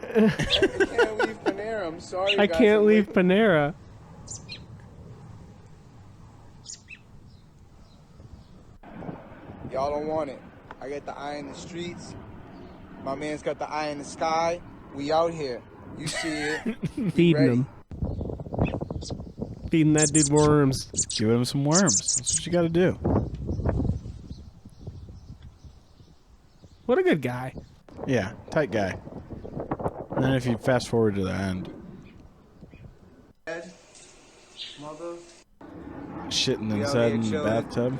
[SPEAKER 6] I can't leave Panera. I'm sorry.
[SPEAKER 2] I can't leave Panera.
[SPEAKER 6] Y'all don't want it. I got the eye in the streets. My man's got the eye in the sky. We out here. You see it.
[SPEAKER 2] Feeding him. Feeding that dude worms.
[SPEAKER 1] Give him some worms. That's what you got to do.
[SPEAKER 2] What a good guy.
[SPEAKER 1] Yeah, tight guy. And then if you fast forward to the end.
[SPEAKER 6] Dad, mother,
[SPEAKER 1] Shitting
[SPEAKER 6] We out
[SPEAKER 1] inside
[SPEAKER 6] here
[SPEAKER 1] in the
[SPEAKER 6] chilling.
[SPEAKER 1] bathtub.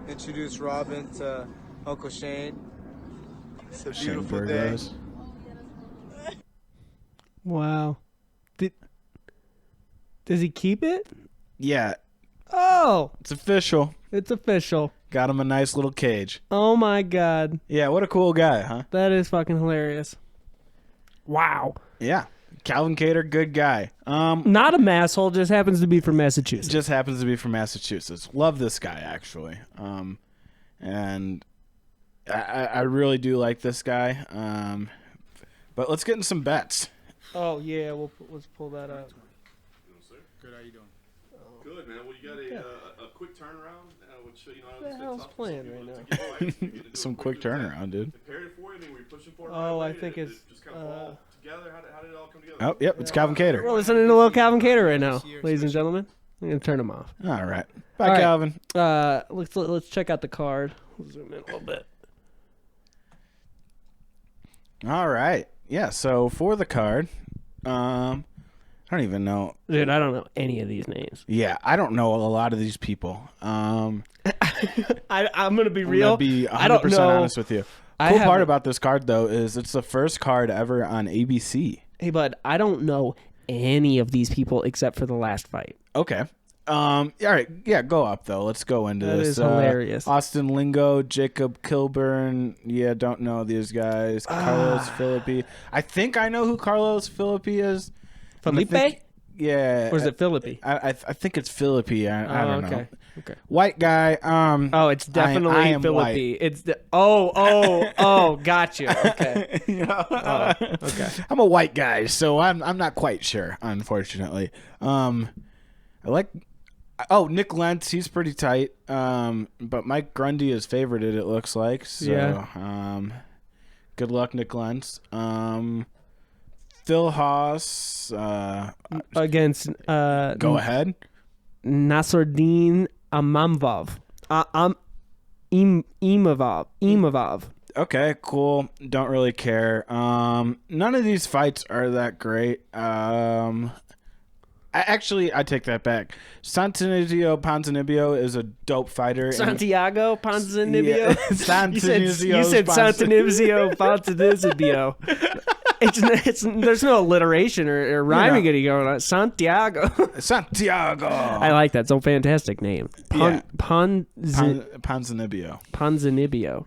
[SPEAKER 6] introduce Robin to Uncle Shane. It's a beautiful day.
[SPEAKER 1] Burgos.
[SPEAKER 2] Wow. Does he keep it?
[SPEAKER 1] Yeah,
[SPEAKER 2] Oh,
[SPEAKER 1] it's official.
[SPEAKER 2] it's official.
[SPEAKER 1] Got him a nice little cage.
[SPEAKER 2] Oh my God.
[SPEAKER 1] Yeah, what a cool guy, huh?
[SPEAKER 2] That is fucking hilarious. Wow.
[SPEAKER 1] Yeah. Calvin Kattar, good guy.
[SPEAKER 2] Not a masshole, just happens to be from Massachusetts.
[SPEAKER 1] Just happens to be from Massachusetts. Love this guy, actually. And I really do like this guy. But let's get in some bets.
[SPEAKER 2] Oh, yeah, let's pull that up.
[SPEAKER 7] Good, how you doing?
[SPEAKER 8] Good, man. Well, you got a quick turnaround, which, you know,
[SPEAKER 2] What the hell's
[SPEAKER 8] tough
[SPEAKER 2] playing
[SPEAKER 8] for
[SPEAKER 2] right
[SPEAKER 8] people to get right.
[SPEAKER 1] Some quick turnaround, dude.
[SPEAKER 8] Prepared for you? I mean, were you pushing for it?
[SPEAKER 2] Oh,
[SPEAKER 8] right
[SPEAKER 2] I
[SPEAKER 8] away?
[SPEAKER 2] think
[SPEAKER 8] Did
[SPEAKER 2] it's,
[SPEAKER 8] it just kind of fall together? How did it all come together?
[SPEAKER 1] Oh, yep, it's Calvin Kattar.
[SPEAKER 2] We're listening to a little Calvin Kattar right now, ladies and gentlemen. I'm going to turn him off.
[SPEAKER 1] All right. Bye,
[SPEAKER 2] All right.
[SPEAKER 1] Calvin.
[SPEAKER 2] Let's check out the card. We'll zoom in a little bit.
[SPEAKER 1] All right. Yeah, so for the card, I don't even know.
[SPEAKER 2] Dude, I don't know any of these names.
[SPEAKER 1] Yeah, I don't know a lot of these people.
[SPEAKER 2] I'm going to be
[SPEAKER 1] I'm
[SPEAKER 2] real.
[SPEAKER 1] gonna be 100%
[SPEAKER 2] I don't know.
[SPEAKER 1] honest with you.
[SPEAKER 2] I
[SPEAKER 1] Cool part
[SPEAKER 2] haven't-
[SPEAKER 1] about this card, though, is it's the first card ever on ABC.
[SPEAKER 2] Hey, bud, I don't know any of these people except for the last fight.
[SPEAKER 1] Okay. All right. Yeah, go up, though. Let's go into
[SPEAKER 2] That
[SPEAKER 1] this.
[SPEAKER 2] is hilarious.
[SPEAKER 1] Austin Lingo, Jacob Kilburn. Yeah, don't know these guys. Carlos Philippi. I think I know who Carlos Philippi is.
[SPEAKER 2] Felipe?
[SPEAKER 1] Yeah.
[SPEAKER 2] Or is it Philippi?
[SPEAKER 1] I think it's Philippi. I don't know.
[SPEAKER 2] Okay.
[SPEAKER 1] White guy.
[SPEAKER 2] Oh, it's definitely
[SPEAKER 1] I am
[SPEAKER 2] Philippi.
[SPEAKER 1] white.
[SPEAKER 2] It's got you. Okay. Okay.
[SPEAKER 1] I'm a white guy, so I'm not quite sure, unfortunately. I like. Oh, Nick Lentz, he's pretty tight. But Mike Grundy is favorited, it looks like. So,
[SPEAKER 2] Yeah.
[SPEAKER 1] Good luck, Nick Lentz. Phil Haas.
[SPEAKER 2] Against
[SPEAKER 1] Go ahead.
[SPEAKER 2] Nasruddin Imavov. Imavov.
[SPEAKER 1] Okay, cool. Don't really care. None of these fights are that great. I take that back. Santonizio Ponzinibbio is a dope fighter.
[SPEAKER 2] Santiago Ponzinibbio.
[SPEAKER 1] Yeah.
[SPEAKER 2] You said Santonizio Ponzinibbio. There's no alliteration or rhyming it going on. Santiago.
[SPEAKER 1] Santiago.
[SPEAKER 2] I like that. It's a fantastic name.
[SPEAKER 1] Ponzinibbio.
[SPEAKER 2] Ponzinibbio.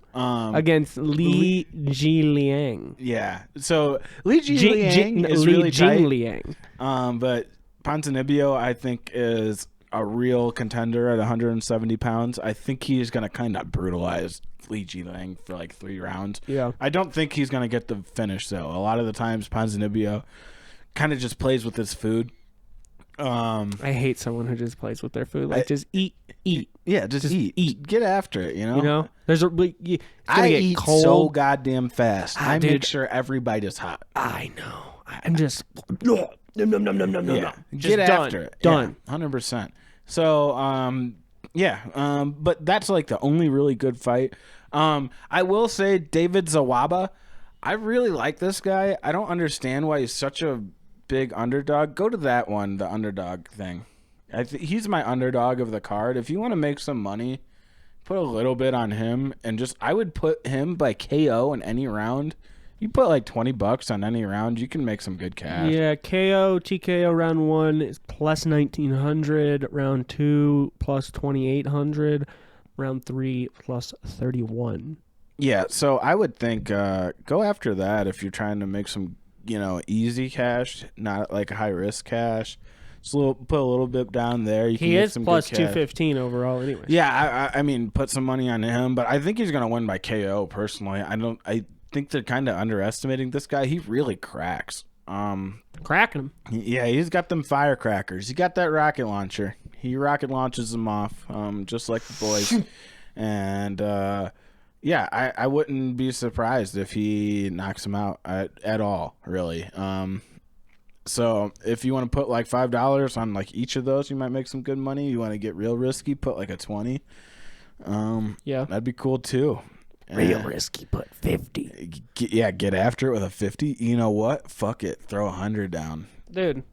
[SPEAKER 2] Against Li Jiliang.
[SPEAKER 1] Yeah. So Li Jiliang is really tight.
[SPEAKER 2] Liang.
[SPEAKER 1] But Ponzinibbio, I think, is a real contender at 170 pounds. I think he's going to kind of brutalize Li Jiliang for like 3 rounds.
[SPEAKER 2] Yeah.
[SPEAKER 1] I don't think he's going to get the finish, though. A lot of the times, Ponzinibbio kind of just plays with his food.
[SPEAKER 2] I hate someone who just plays with their food. Like, just eat.
[SPEAKER 1] Yeah, just eat. Get after it, you know?
[SPEAKER 2] You know? It's gonna
[SPEAKER 1] I
[SPEAKER 2] get
[SPEAKER 1] eat
[SPEAKER 2] cold.
[SPEAKER 1] so goddamn fast. I
[SPEAKER 2] dude.
[SPEAKER 1] make sure every bite is hot.
[SPEAKER 2] I know. I'm just... Nom.
[SPEAKER 1] Yeah.
[SPEAKER 2] Just
[SPEAKER 1] Get
[SPEAKER 2] done.
[SPEAKER 1] after it.
[SPEAKER 2] Done.
[SPEAKER 1] Yeah, 100%. So, but that's like the only really good fight. I will say David Zawaba, I really like this guy. I don't understand why he's such a big underdog. Go to that one, the underdog thing. He's my underdog of the card. If you want to make some money, put a little bit on him, and I would put him by KO in any round. You put like $20 on any round, you can make some good cash.
[SPEAKER 2] Yeah, TKO round 1 is plus 1,900, round 2 plus 2,800, round 3 plus 31.
[SPEAKER 1] Yeah, so I would think go after that if you're trying to make some, easy cash, not like high risk cash. Just put a little bit down there. You
[SPEAKER 2] He
[SPEAKER 1] can
[SPEAKER 2] is
[SPEAKER 1] some
[SPEAKER 2] plus
[SPEAKER 1] good cash.
[SPEAKER 2] 215 overall anyway.
[SPEAKER 1] Yeah, I mean, put some money on him, but I think he's gonna win by KO. Personally, I think they're kind of underestimating this guy. He really cracks.
[SPEAKER 2] Cracking him.
[SPEAKER 1] Yeah, he's got them firecrackers. He got that rocket launcher. He rocket launches them off, just like the boys. And I wouldn't be surprised if he knocks him out at all, really. So if you want to put like $5 on like each of those, you might make some good money. You want to get real risky, put like a 20.
[SPEAKER 2] Yeah,
[SPEAKER 1] that'd be cool too.
[SPEAKER 2] Real risky, put 50.
[SPEAKER 1] Get after it with a 50. You know what? Fuck it. Throw 100 down.
[SPEAKER 2] Dude.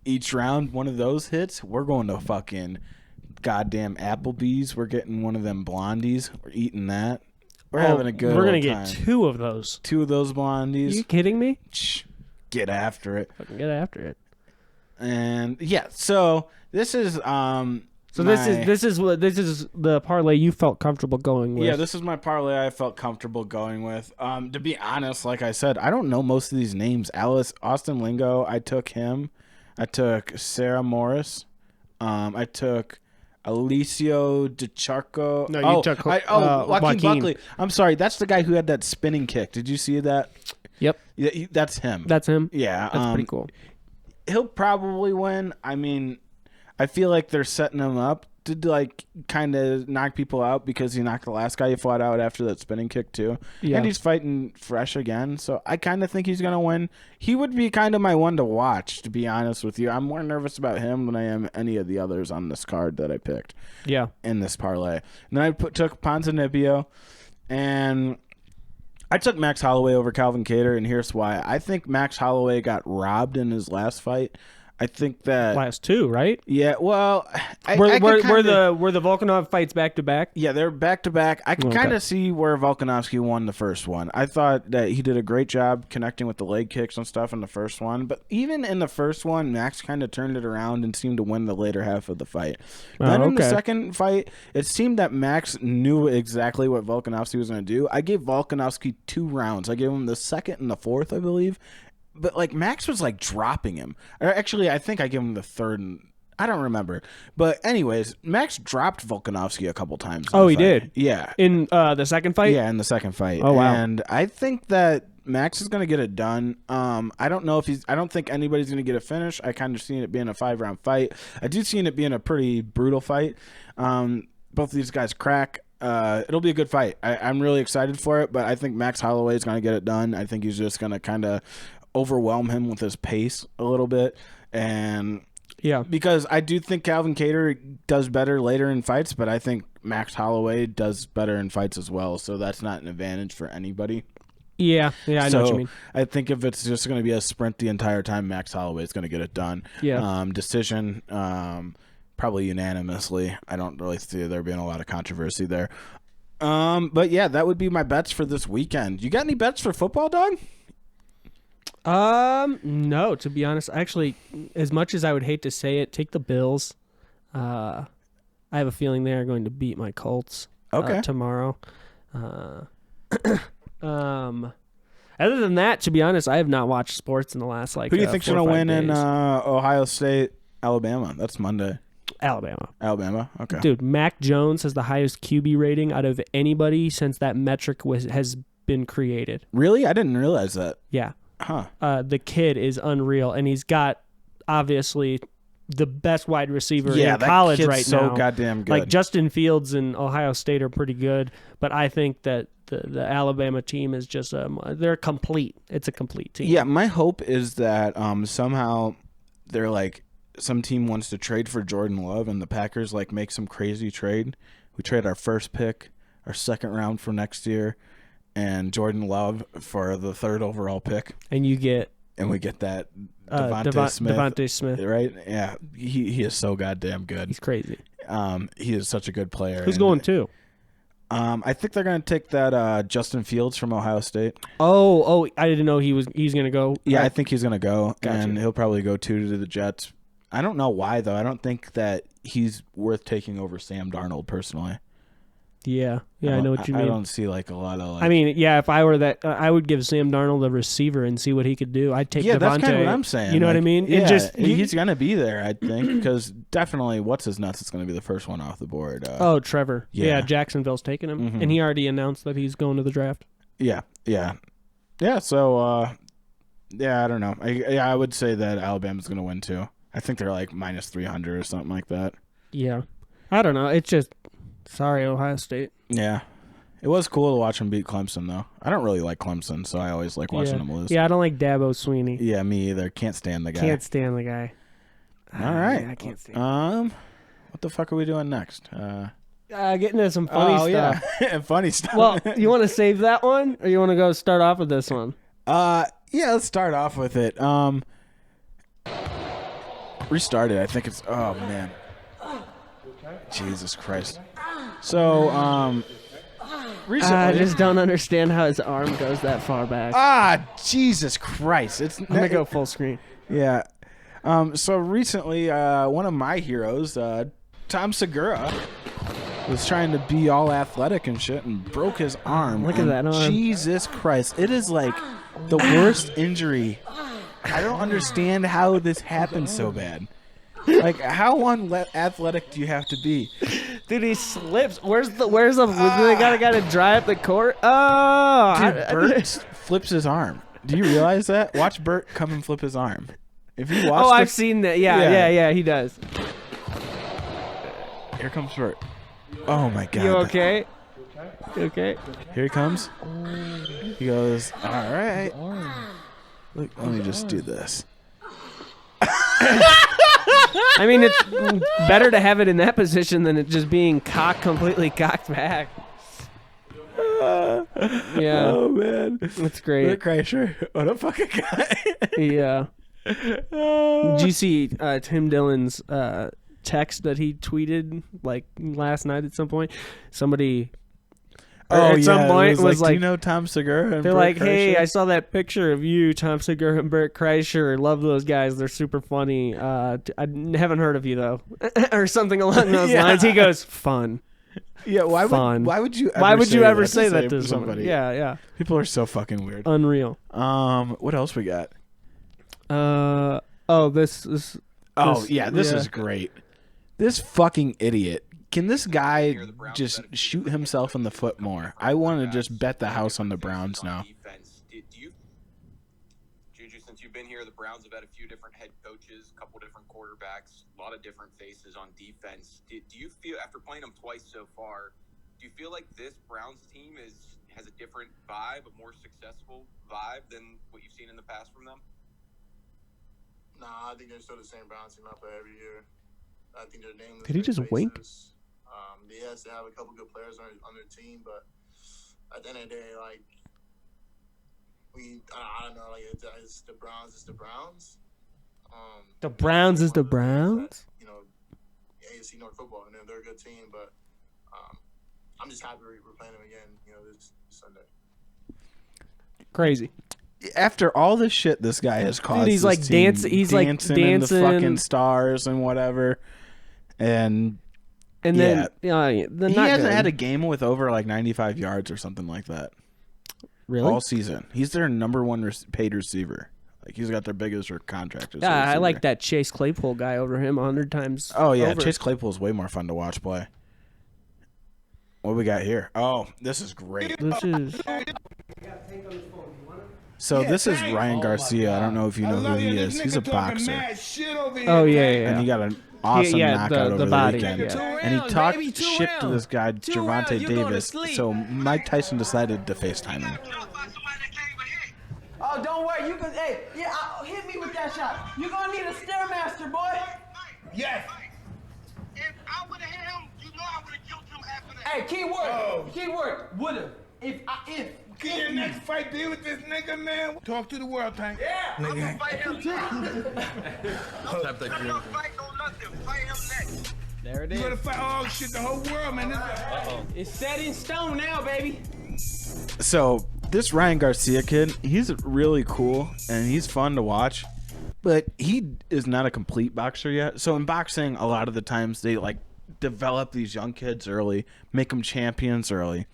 [SPEAKER 1] Each round, one of those hits, we're going to fucking goddamn Applebee's. We're getting one of them blondies. We're eating that. We're having a good
[SPEAKER 2] We're gonna
[SPEAKER 1] old
[SPEAKER 2] get
[SPEAKER 1] time.
[SPEAKER 2] 2 of those.
[SPEAKER 1] 2 of those blondies.
[SPEAKER 2] Are you kidding me?
[SPEAKER 1] Shh, get after it.
[SPEAKER 2] Fucking get after it.
[SPEAKER 1] And yeah, so this is
[SPEAKER 2] So this is the parlay you felt comfortable going with.
[SPEAKER 1] Yeah, this is my parlay I felt comfortable going with. To be honest, like I said, I don't know most of these names. Austin Lingo, I took him. I took Sarah Morris. I took Alicio DeCharco.
[SPEAKER 2] No, you took
[SPEAKER 1] Joaquin Buckley. I'm sorry, that's the guy who had that spinning kick. Did you see that?
[SPEAKER 2] Yep.
[SPEAKER 1] Yeah, that's him.
[SPEAKER 2] That's him.
[SPEAKER 1] Yeah,
[SPEAKER 2] That's pretty cool.
[SPEAKER 1] He'll probably win. I mean, I feel like they're setting him up to like kind of knock people out because he knocked the last guy he fought out after that spinning kick too.
[SPEAKER 2] Yeah.
[SPEAKER 1] And he's fighting fresh again, so I kind of think he's going to win. He would be kind of my one to watch, to be honest with you. I'm more nervous about him than I am any of the others on this card that I picked.
[SPEAKER 2] Yeah.
[SPEAKER 1] In this parlay. And then I took Ponzinibbio, and I took Max Holloway over Calvin Kattar, and here's why. I think Max Holloway got robbed in his last fight. I think that
[SPEAKER 2] last 2, right?
[SPEAKER 1] Yeah, well,
[SPEAKER 2] were the Volkanov fights back to back?
[SPEAKER 1] Yeah, they're back to back. I can kind of see where Volkanovski won the first one. I thought that he did a great job connecting with the leg kicks and stuff in the first one, but even in the first one, Max kind of turned it around and seemed to win the later half of the fight. Then in the second fight, it seemed that Max knew exactly what Volkanovski was going to do. I gave Volkanovski 2 rounds. I gave him the second and the fourth, I believe. But, like, Max was, like, dropping him. Or actually, I think I gave him the third. And I don't remember. But, anyways, Max dropped Volkanovski a couple times.
[SPEAKER 2] Oh, he did?
[SPEAKER 1] Yeah.
[SPEAKER 2] In the second fight?
[SPEAKER 1] Yeah, in the second fight.
[SPEAKER 2] Oh, wow.
[SPEAKER 1] And I think that Max is going to get it done. I don't know if I don't think anybody's going to get a finish. I kind of seen it being a 5-round fight. I do see it being a pretty brutal fight. Both of these guys crack. It'll be a good fight. I'm really excited for it, but I think Max Holloway is going to get it done. I think he's just going to kind of overwhelm him with his pace a little bit, and because I do think Calvin Kattar does better later in fights, but I think Max Holloway does better in fights as well, so that's not an advantage for anybody.
[SPEAKER 2] I know what you mean.
[SPEAKER 1] I think if it's just going to be a sprint the entire time, Max Holloway is going to get it done. Decision, probably unanimously. I don't really see there being a lot of controversy there. But yeah, that would be my bets for this weekend. You got any bets for football, dog?
[SPEAKER 2] No, to be honest, actually, as much as I would hate to say it, take the Bills. I have a feeling they are going to beat my Colts tomorrow. Other than that, to be honest, I have not watched sports in the last
[SPEAKER 1] Who do you think's going to win
[SPEAKER 2] days.
[SPEAKER 1] in Ohio State, Alabama? That's Monday.
[SPEAKER 2] Alabama.
[SPEAKER 1] Okay.
[SPEAKER 2] Dude, Mac Jones has the highest QB rating out of anybody since that metric has been created.
[SPEAKER 1] Really? I didn't realize that.
[SPEAKER 2] Yeah.
[SPEAKER 1] Huh.
[SPEAKER 2] The kid is unreal, and he's got obviously the best wide receiver in college
[SPEAKER 1] that kid's
[SPEAKER 2] right
[SPEAKER 1] so
[SPEAKER 2] now.
[SPEAKER 1] Goddamn good.
[SPEAKER 2] Like Justin Fields and Ohio State are pretty good, but I think that the Alabama team is just they're complete. It's a complete team.
[SPEAKER 1] Yeah, my hope is that somehow they're like some team wants to trade for Jordan Love, and the Packers like make some crazy trade. We trade our first pick, our second round for next year, and Jordan Love for the 3rd overall pick.
[SPEAKER 2] And we get
[SPEAKER 1] that Devontae Smith. Right? Yeah. He is so goddamn good.
[SPEAKER 2] He's crazy.
[SPEAKER 1] He is such a good player.
[SPEAKER 2] Who's going to?
[SPEAKER 1] I think they're going to take that Justin Fields from Ohio State.
[SPEAKER 2] Oh, I didn't know he's going to go.
[SPEAKER 1] Yeah, I think he's going to go,
[SPEAKER 2] Gotcha.
[SPEAKER 1] and he'll probably go 2 to the Jets. I don't know why, though. I don't think that he's worth taking over Sam Darnold, personally.
[SPEAKER 2] Yeah, I know what you mean.
[SPEAKER 1] I don't see like a lot of like...
[SPEAKER 2] I mean, yeah, if I were that, I would give Sam Darnold a receiver and see what he could do. I'd take Devontae.
[SPEAKER 1] That's kind of what I'm saying.
[SPEAKER 2] You know what I mean?
[SPEAKER 1] Yeah, he's going to be there, I think, because definitely what's-his-nuts is going to be the first one off the board.
[SPEAKER 2] Trevor. Yeah, Jacksonville's taking him, and he already announced that he's going to the draft.
[SPEAKER 1] Yeah, so, I don't know. I would say that Alabama's going to win, too. I think they're like minus 300 or something like that.
[SPEAKER 2] Yeah. I don't know. It's just, sorry, Ohio State.
[SPEAKER 1] Yeah. It was cool to watch them beat Clemson, though. I don't really like Clemson, so I always like watching them lose.
[SPEAKER 2] Yeah, I don't like Dabo Sweeney.
[SPEAKER 1] Yeah, me either. Can't stand the guy.
[SPEAKER 2] Can't stand the guy.
[SPEAKER 1] All right.
[SPEAKER 2] Yeah, I can't stand
[SPEAKER 1] what the fuck are we doing next?
[SPEAKER 2] Getting into some funny stuff.
[SPEAKER 1] Yeah. Funny stuff.
[SPEAKER 2] Well, you want to save that one, or you want to go start off with this one?
[SPEAKER 1] Yeah, let's start off with it. Restarted. I think it's... Oh, man. Jesus Christ. So, recently.
[SPEAKER 2] I just don't understand how his arm goes that far back.
[SPEAKER 1] Jesus Christ!
[SPEAKER 2] I'm gonna go full screen.
[SPEAKER 1] Yeah. So recently, one of my heroes, Tom Segura, was trying to be all athletic and shit and broke his arm.
[SPEAKER 2] Look at that arm.
[SPEAKER 1] Jesus Christ! It is like the worst injury. I don't understand how this happened so bad. Like, how unathletic do you have to be?
[SPEAKER 2] Dude, he slips. Where's the? They gotta dry up the court. Oh,
[SPEAKER 1] Dude, Bert flips his arm. Do you realize that? Watch Bert come and flip his arm. If you watch,
[SPEAKER 2] I've seen that. Yeah, he does.
[SPEAKER 1] Here comes Bert. Oh my God.
[SPEAKER 2] You okay? You okay?
[SPEAKER 1] Here he comes. He goes, all right. Look, let me just do this.
[SPEAKER 2] I mean, it's better to have it in that position than it just being completely cocked back. Yeah.
[SPEAKER 1] Oh, man.
[SPEAKER 2] That's great.
[SPEAKER 1] Bert Kreischer. What a fucking guy.
[SPEAKER 2] Yeah. Did you see Tim Dillon's text that he tweeted like last night at some point? Somebody at some point was like,
[SPEAKER 1] do you know Tom Segura and
[SPEAKER 2] they're
[SPEAKER 1] Bert
[SPEAKER 2] like,
[SPEAKER 1] Kreischer?
[SPEAKER 2] hey, I saw that picture of you, Tom Segura and Bert Kreischer. Love those guys. They're super funny. I haven't heard of you, though. Or something along those lines. He goes, fun.
[SPEAKER 1] Yeah, why would you ever
[SPEAKER 2] say that to somebody? Yeah.
[SPEAKER 1] People are so fucking weird.
[SPEAKER 2] Unreal.
[SPEAKER 1] What else we got?
[SPEAKER 2] This is
[SPEAKER 1] great. This fucking idiot. Can this guy just shoot himself in the foot more? I want to just bet the house on the Browns now.
[SPEAKER 9] Juju, since you've been here, the Browns have had a few different head coaches, a couple different quarterbacks, a lot of different faces on defense. Do you feel, after playing them twice so far, do you feel like this Browns team has a different vibe, a more successful vibe than what you've seen in the past from them?
[SPEAKER 5] Nah, I think they're still the same Browns team I play every year. I think their name.
[SPEAKER 2] Did he just wink?
[SPEAKER 5] Yes, they have a couple good players on their team, but at the end of the day, like I don't know, like it's the Browns. It's the Browns.
[SPEAKER 2] The Browns is the Browns.
[SPEAKER 5] You know, AFC North football, and they're a good team, but I'm just happy we're playing them again. You know, this Sunday.
[SPEAKER 2] Crazy.
[SPEAKER 1] After all the shit this guy has caused,
[SPEAKER 2] dude, he's like dancing. He's
[SPEAKER 1] dancing
[SPEAKER 2] like
[SPEAKER 1] in the
[SPEAKER 2] dancing
[SPEAKER 1] fucking stars and whatever, and
[SPEAKER 2] then
[SPEAKER 1] he hasn't had a game with over like 95 yards or something like that.
[SPEAKER 2] Really?
[SPEAKER 1] All season, he's their number one paid receiver. Like, he's got their biggest contract.
[SPEAKER 2] Yeah, I like that Chase Claypool guy over him 100 times.
[SPEAKER 1] Oh yeah,
[SPEAKER 2] over.
[SPEAKER 1] Chase Claypool is way more fun to watch play. What we got here? Oh, this is great. So this is Ryan Garcia. I don't know if you know who he is. He's a boxer.
[SPEAKER 2] Oh yeah.
[SPEAKER 1] And he got an awesome knockout over the weekend.
[SPEAKER 2] Yeah.
[SPEAKER 1] And he talked shit to this guy, Gervonta Davis. So Mike Tyson decided to FaceTime him.
[SPEAKER 10] Oh, don't worry. You can, hit me with that shot. You're gonna need a Stairmaster, boy.
[SPEAKER 11] Yes. If I would have hit him, you know I would have killed him after that.
[SPEAKER 10] Hey, keyword, would've. If.
[SPEAKER 11] Can your next fight be with this nigga, man? Talk to the world, Tank. Yeah, I'm gonna fight him. I'm not fighting on nothing. Fight him next.
[SPEAKER 10] There it is.
[SPEAKER 11] You gonna fight? Oh shit, the whole world, man.
[SPEAKER 10] It's set in stone now, baby.
[SPEAKER 1] So this Ryan Garcia kid, he's really cool and he's fun to watch, but he is not a complete boxer yet. So in boxing, a lot of the times they like develop these young kids early, make them champions early,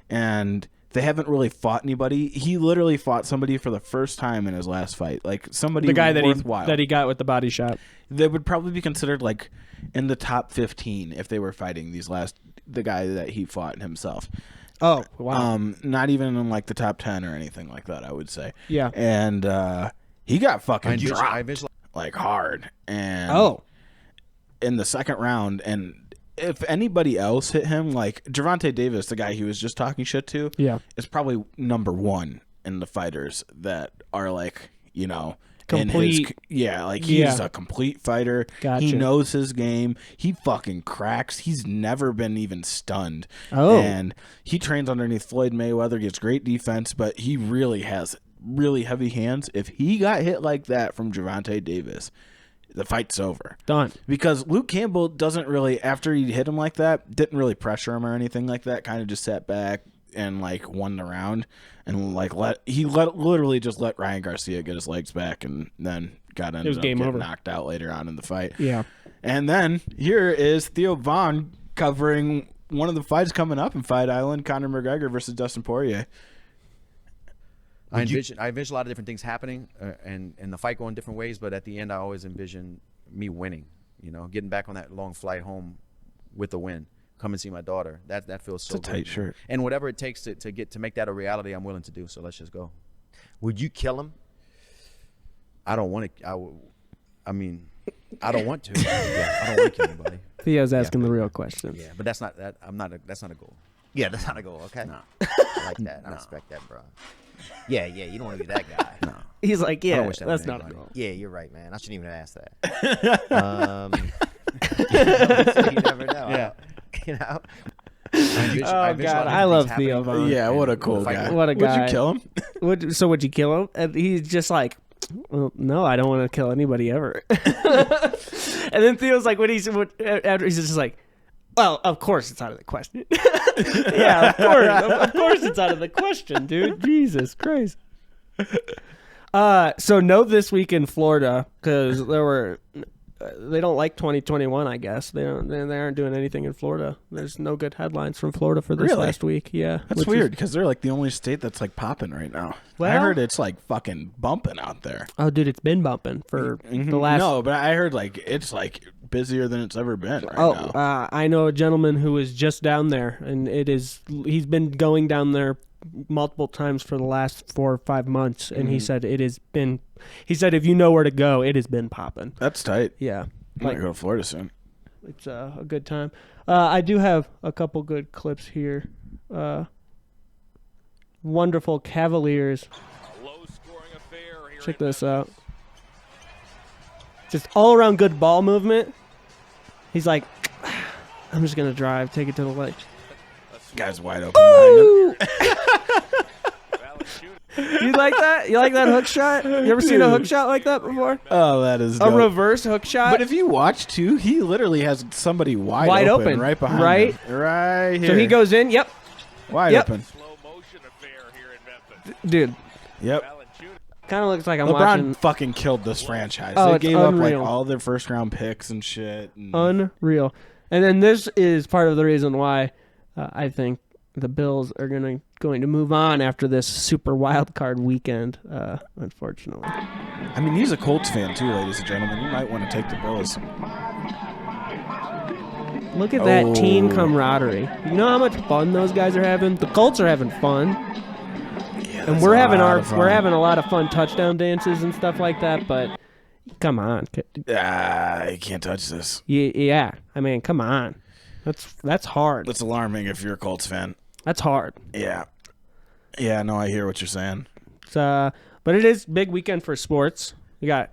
[SPEAKER 1] and they haven't really fought anybody. He literally fought somebody for the first time in his last fight, like somebody
[SPEAKER 2] the guy
[SPEAKER 1] worthwhile.
[SPEAKER 2] that he got with the body shot.
[SPEAKER 1] They would probably be considered like in the top 15 if they were fighting the guy that he fought himself.
[SPEAKER 2] Oh wow!
[SPEAKER 1] Not even in like the top 10 or anything like that, I would say.
[SPEAKER 2] Yeah.
[SPEAKER 1] And he got fucking dropped like hard. And in the second round, and if anybody else hit him, like Gervonta Davis, the guy he was just talking shit to, is probably number one in the fighters that are like, you know,
[SPEAKER 2] complete.
[SPEAKER 1] He's a complete fighter.
[SPEAKER 2] Gotcha.
[SPEAKER 1] He knows his game. He fucking cracks. He's never been even stunned.
[SPEAKER 2] Oh.
[SPEAKER 1] And he trains underneath Floyd Mayweather, gets great defense, but he really has really heavy hands. If he got hit like that from Gervonta Davis, the fight's over.
[SPEAKER 2] Done.
[SPEAKER 1] Because Luke Campbell doesn't really, after he hit him like that, didn't really pressure him or anything like that. Kind of just sat back and like won the round, and like literally just let Ryan Garcia get his legs back, and then ended up getting knocked out later on in the fight.
[SPEAKER 2] Yeah.
[SPEAKER 1] And then here is Theo Vaughn covering one of the fights coming up in Fight Island: Conor McGregor versus Dustin Poirier.
[SPEAKER 12] I envision a lot of different things happening and the fight going different ways, but at the end I always envision me winning, you know, getting back on that long flight home with a win, come and see my daughter. That feels so
[SPEAKER 1] good. It's a tight shirt.
[SPEAKER 12] And whatever it takes to make that a reality, I'm willing to do. So let's just go.
[SPEAKER 13] Would you kill him?
[SPEAKER 12] I don't want to. I mean, I don't want to. Yeah, I don't want to kill anybody.
[SPEAKER 2] Theo's asking the real questions.
[SPEAKER 12] Yeah, but that's not that. That's not a goal.
[SPEAKER 13] Yeah, that's not a goal. Okay.
[SPEAKER 12] No.
[SPEAKER 13] I like that. I respect that, bro. Yeah, you don't want to be that guy.
[SPEAKER 12] No.
[SPEAKER 2] He's like, yeah, that's not a goal.
[SPEAKER 13] Yeah, you're right, man. I shouldn't even have asked that. You never know.
[SPEAKER 12] Yeah.
[SPEAKER 13] You know.
[SPEAKER 2] I love Theo Vaughn.
[SPEAKER 1] Yeah, what a cool guy.
[SPEAKER 2] What a guy.
[SPEAKER 1] Would you kill him?
[SPEAKER 2] Would you kill him? And he's just like, well, no, I don't want to kill anybody ever. And then Theo's like, after he's just like, well, of course it's out of the question. Yeah, of course it's out of the question, dude. Jesus Christ. So no this week in Florida because they don't like 2021. I guess they aren't doing anything in Florida. There's no good headlines from Florida for this last week. Yeah,
[SPEAKER 1] that's weird because they're like the only state that's like popping right now. Well, I heard it's like fucking bumping out there.
[SPEAKER 2] Oh, dude, it's been bumping for the last.
[SPEAKER 1] No, but I heard like it's like busier than it's ever been right now.
[SPEAKER 2] I know a gentleman who is just down there, and he's been going down there multiple times for the last 4 or 5 months, and he said he said if you know where to go, it has been popping.
[SPEAKER 1] That's tight.
[SPEAKER 2] Yeah,
[SPEAKER 1] I might go to Florida soon.
[SPEAKER 2] It's a good time. I do have a couple good clips here. Wonderful Cavaliers. Check this out. Just all around good ball movement. He's like, I'm just gonna drive, take it to the leg.
[SPEAKER 1] Guy's wide open behind him.
[SPEAKER 2] You like that? You like that hook shot? You ever seen a hook shot like that before?
[SPEAKER 1] Oh, that is
[SPEAKER 2] a reverse hook shot.
[SPEAKER 1] But if you watch too, he literally has somebody wide open right behind him. Right here.
[SPEAKER 2] So he goes in. Yep.
[SPEAKER 1] Wide open.
[SPEAKER 2] Dude.
[SPEAKER 1] Yep.
[SPEAKER 2] Kind of looks like I'm
[SPEAKER 1] LeBron
[SPEAKER 2] watching.
[SPEAKER 1] fucking killed this franchise.
[SPEAKER 2] Oh,
[SPEAKER 1] they gave
[SPEAKER 2] unreal.
[SPEAKER 1] up like all their first round picks and shit. And
[SPEAKER 2] Unreal. And then this is part of the reason why I think the Bills are going to move on after this super wild card weekend, unfortunately.
[SPEAKER 1] I mean, he's a Colts fan too, ladies and gentlemen. You might want to take the Bills.
[SPEAKER 2] Look at that team camaraderie. You know how much fun those guys are having? The Colts are having fun.
[SPEAKER 1] Yeah,
[SPEAKER 2] and we're having a lot of fun touchdown dances and stuff like that, but come on.
[SPEAKER 1] You can't touch this.
[SPEAKER 2] Yeah. I mean, come on. That's hard.
[SPEAKER 1] That's alarming if you're a Colts fan.
[SPEAKER 2] That's hard.
[SPEAKER 1] Yeah. Yeah, no, I hear what you're saying.
[SPEAKER 2] But it is big weekend for sports. You got,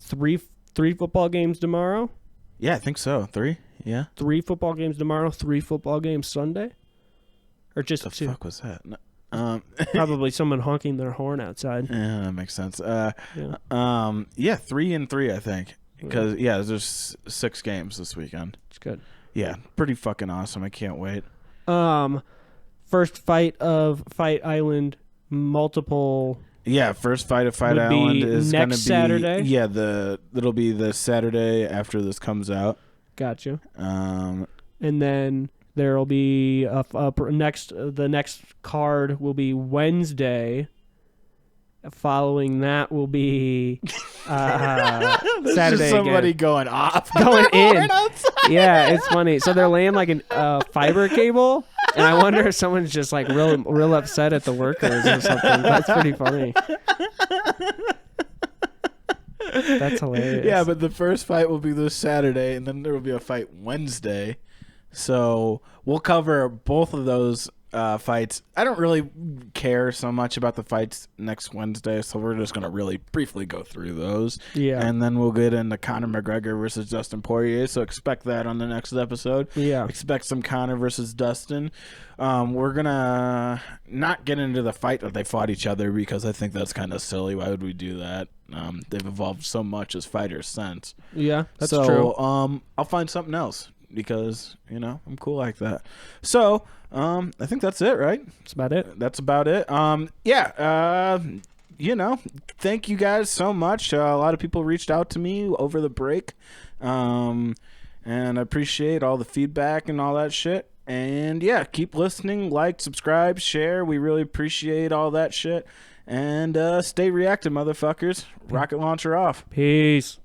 [SPEAKER 2] three football games tomorrow?
[SPEAKER 1] Yeah, I think so. 3? Yeah.
[SPEAKER 2] 3 football games tomorrow, 3 football games Sunday? Or just
[SPEAKER 1] what the
[SPEAKER 2] 2?
[SPEAKER 1] Fuck was that? No.
[SPEAKER 2] Probably someone honking their horn outside.
[SPEAKER 1] Yeah, that makes sense. 3 and 3, I think. Because there's 6 games this weekend.
[SPEAKER 2] It's good.
[SPEAKER 1] Yeah, pretty fucking awesome. I can't wait.
[SPEAKER 2] First fight of Fight Island, multiple.
[SPEAKER 1] Yeah, first fight of Fight Island is going to be
[SPEAKER 2] Saturday.
[SPEAKER 1] Yeah, it'll be the Saturday after this comes out.
[SPEAKER 2] Gotcha. And then there'll be the next card will be Wednesday. Following that will be Saturday.
[SPEAKER 1] Just somebody
[SPEAKER 2] again.
[SPEAKER 1] going off,
[SPEAKER 2] going in. Yeah, it's funny. So they're laying like a fiber cable, and I wonder if someone's just like real upset at the workers or something. That's pretty funny. That's hilarious.
[SPEAKER 1] Yeah, but the first fight will be this Saturday, and then there will be a fight Wednesday. So we'll cover both of those fights. I don't really care so much about the fights next Wednesday, so we're just going to really briefly go through those.
[SPEAKER 2] Yeah.
[SPEAKER 1] And then we'll get into Conor McGregor versus Dustin Poirier, so expect that on the next episode.
[SPEAKER 2] Yeah.
[SPEAKER 1] Expect some Conor versus Dustin. We're going to not get into the fight that they fought each other because I think that's kind of silly. Why would we do that? They've evolved so much as fighters since.
[SPEAKER 2] Yeah, that's
[SPEAKER 1] true.
[SPEAKER 2] true.
[SPEAKER 1] I'll find something else. because, you know, I'm cool like that. So, I think that's it, right?
[SPEAKER 2] That's about it.
[SPEAKER 1] That's about it. You know, thank you guys so much. A lot of people reached out to me over the break. And I appreciate all the feedback and all that shit. And yeah, keep listening, like, subscribe, share. We really appreciate all that shit. And stay reactive, motherfuckers. Rocket launcher off.
[SPEAKER 2] Peace.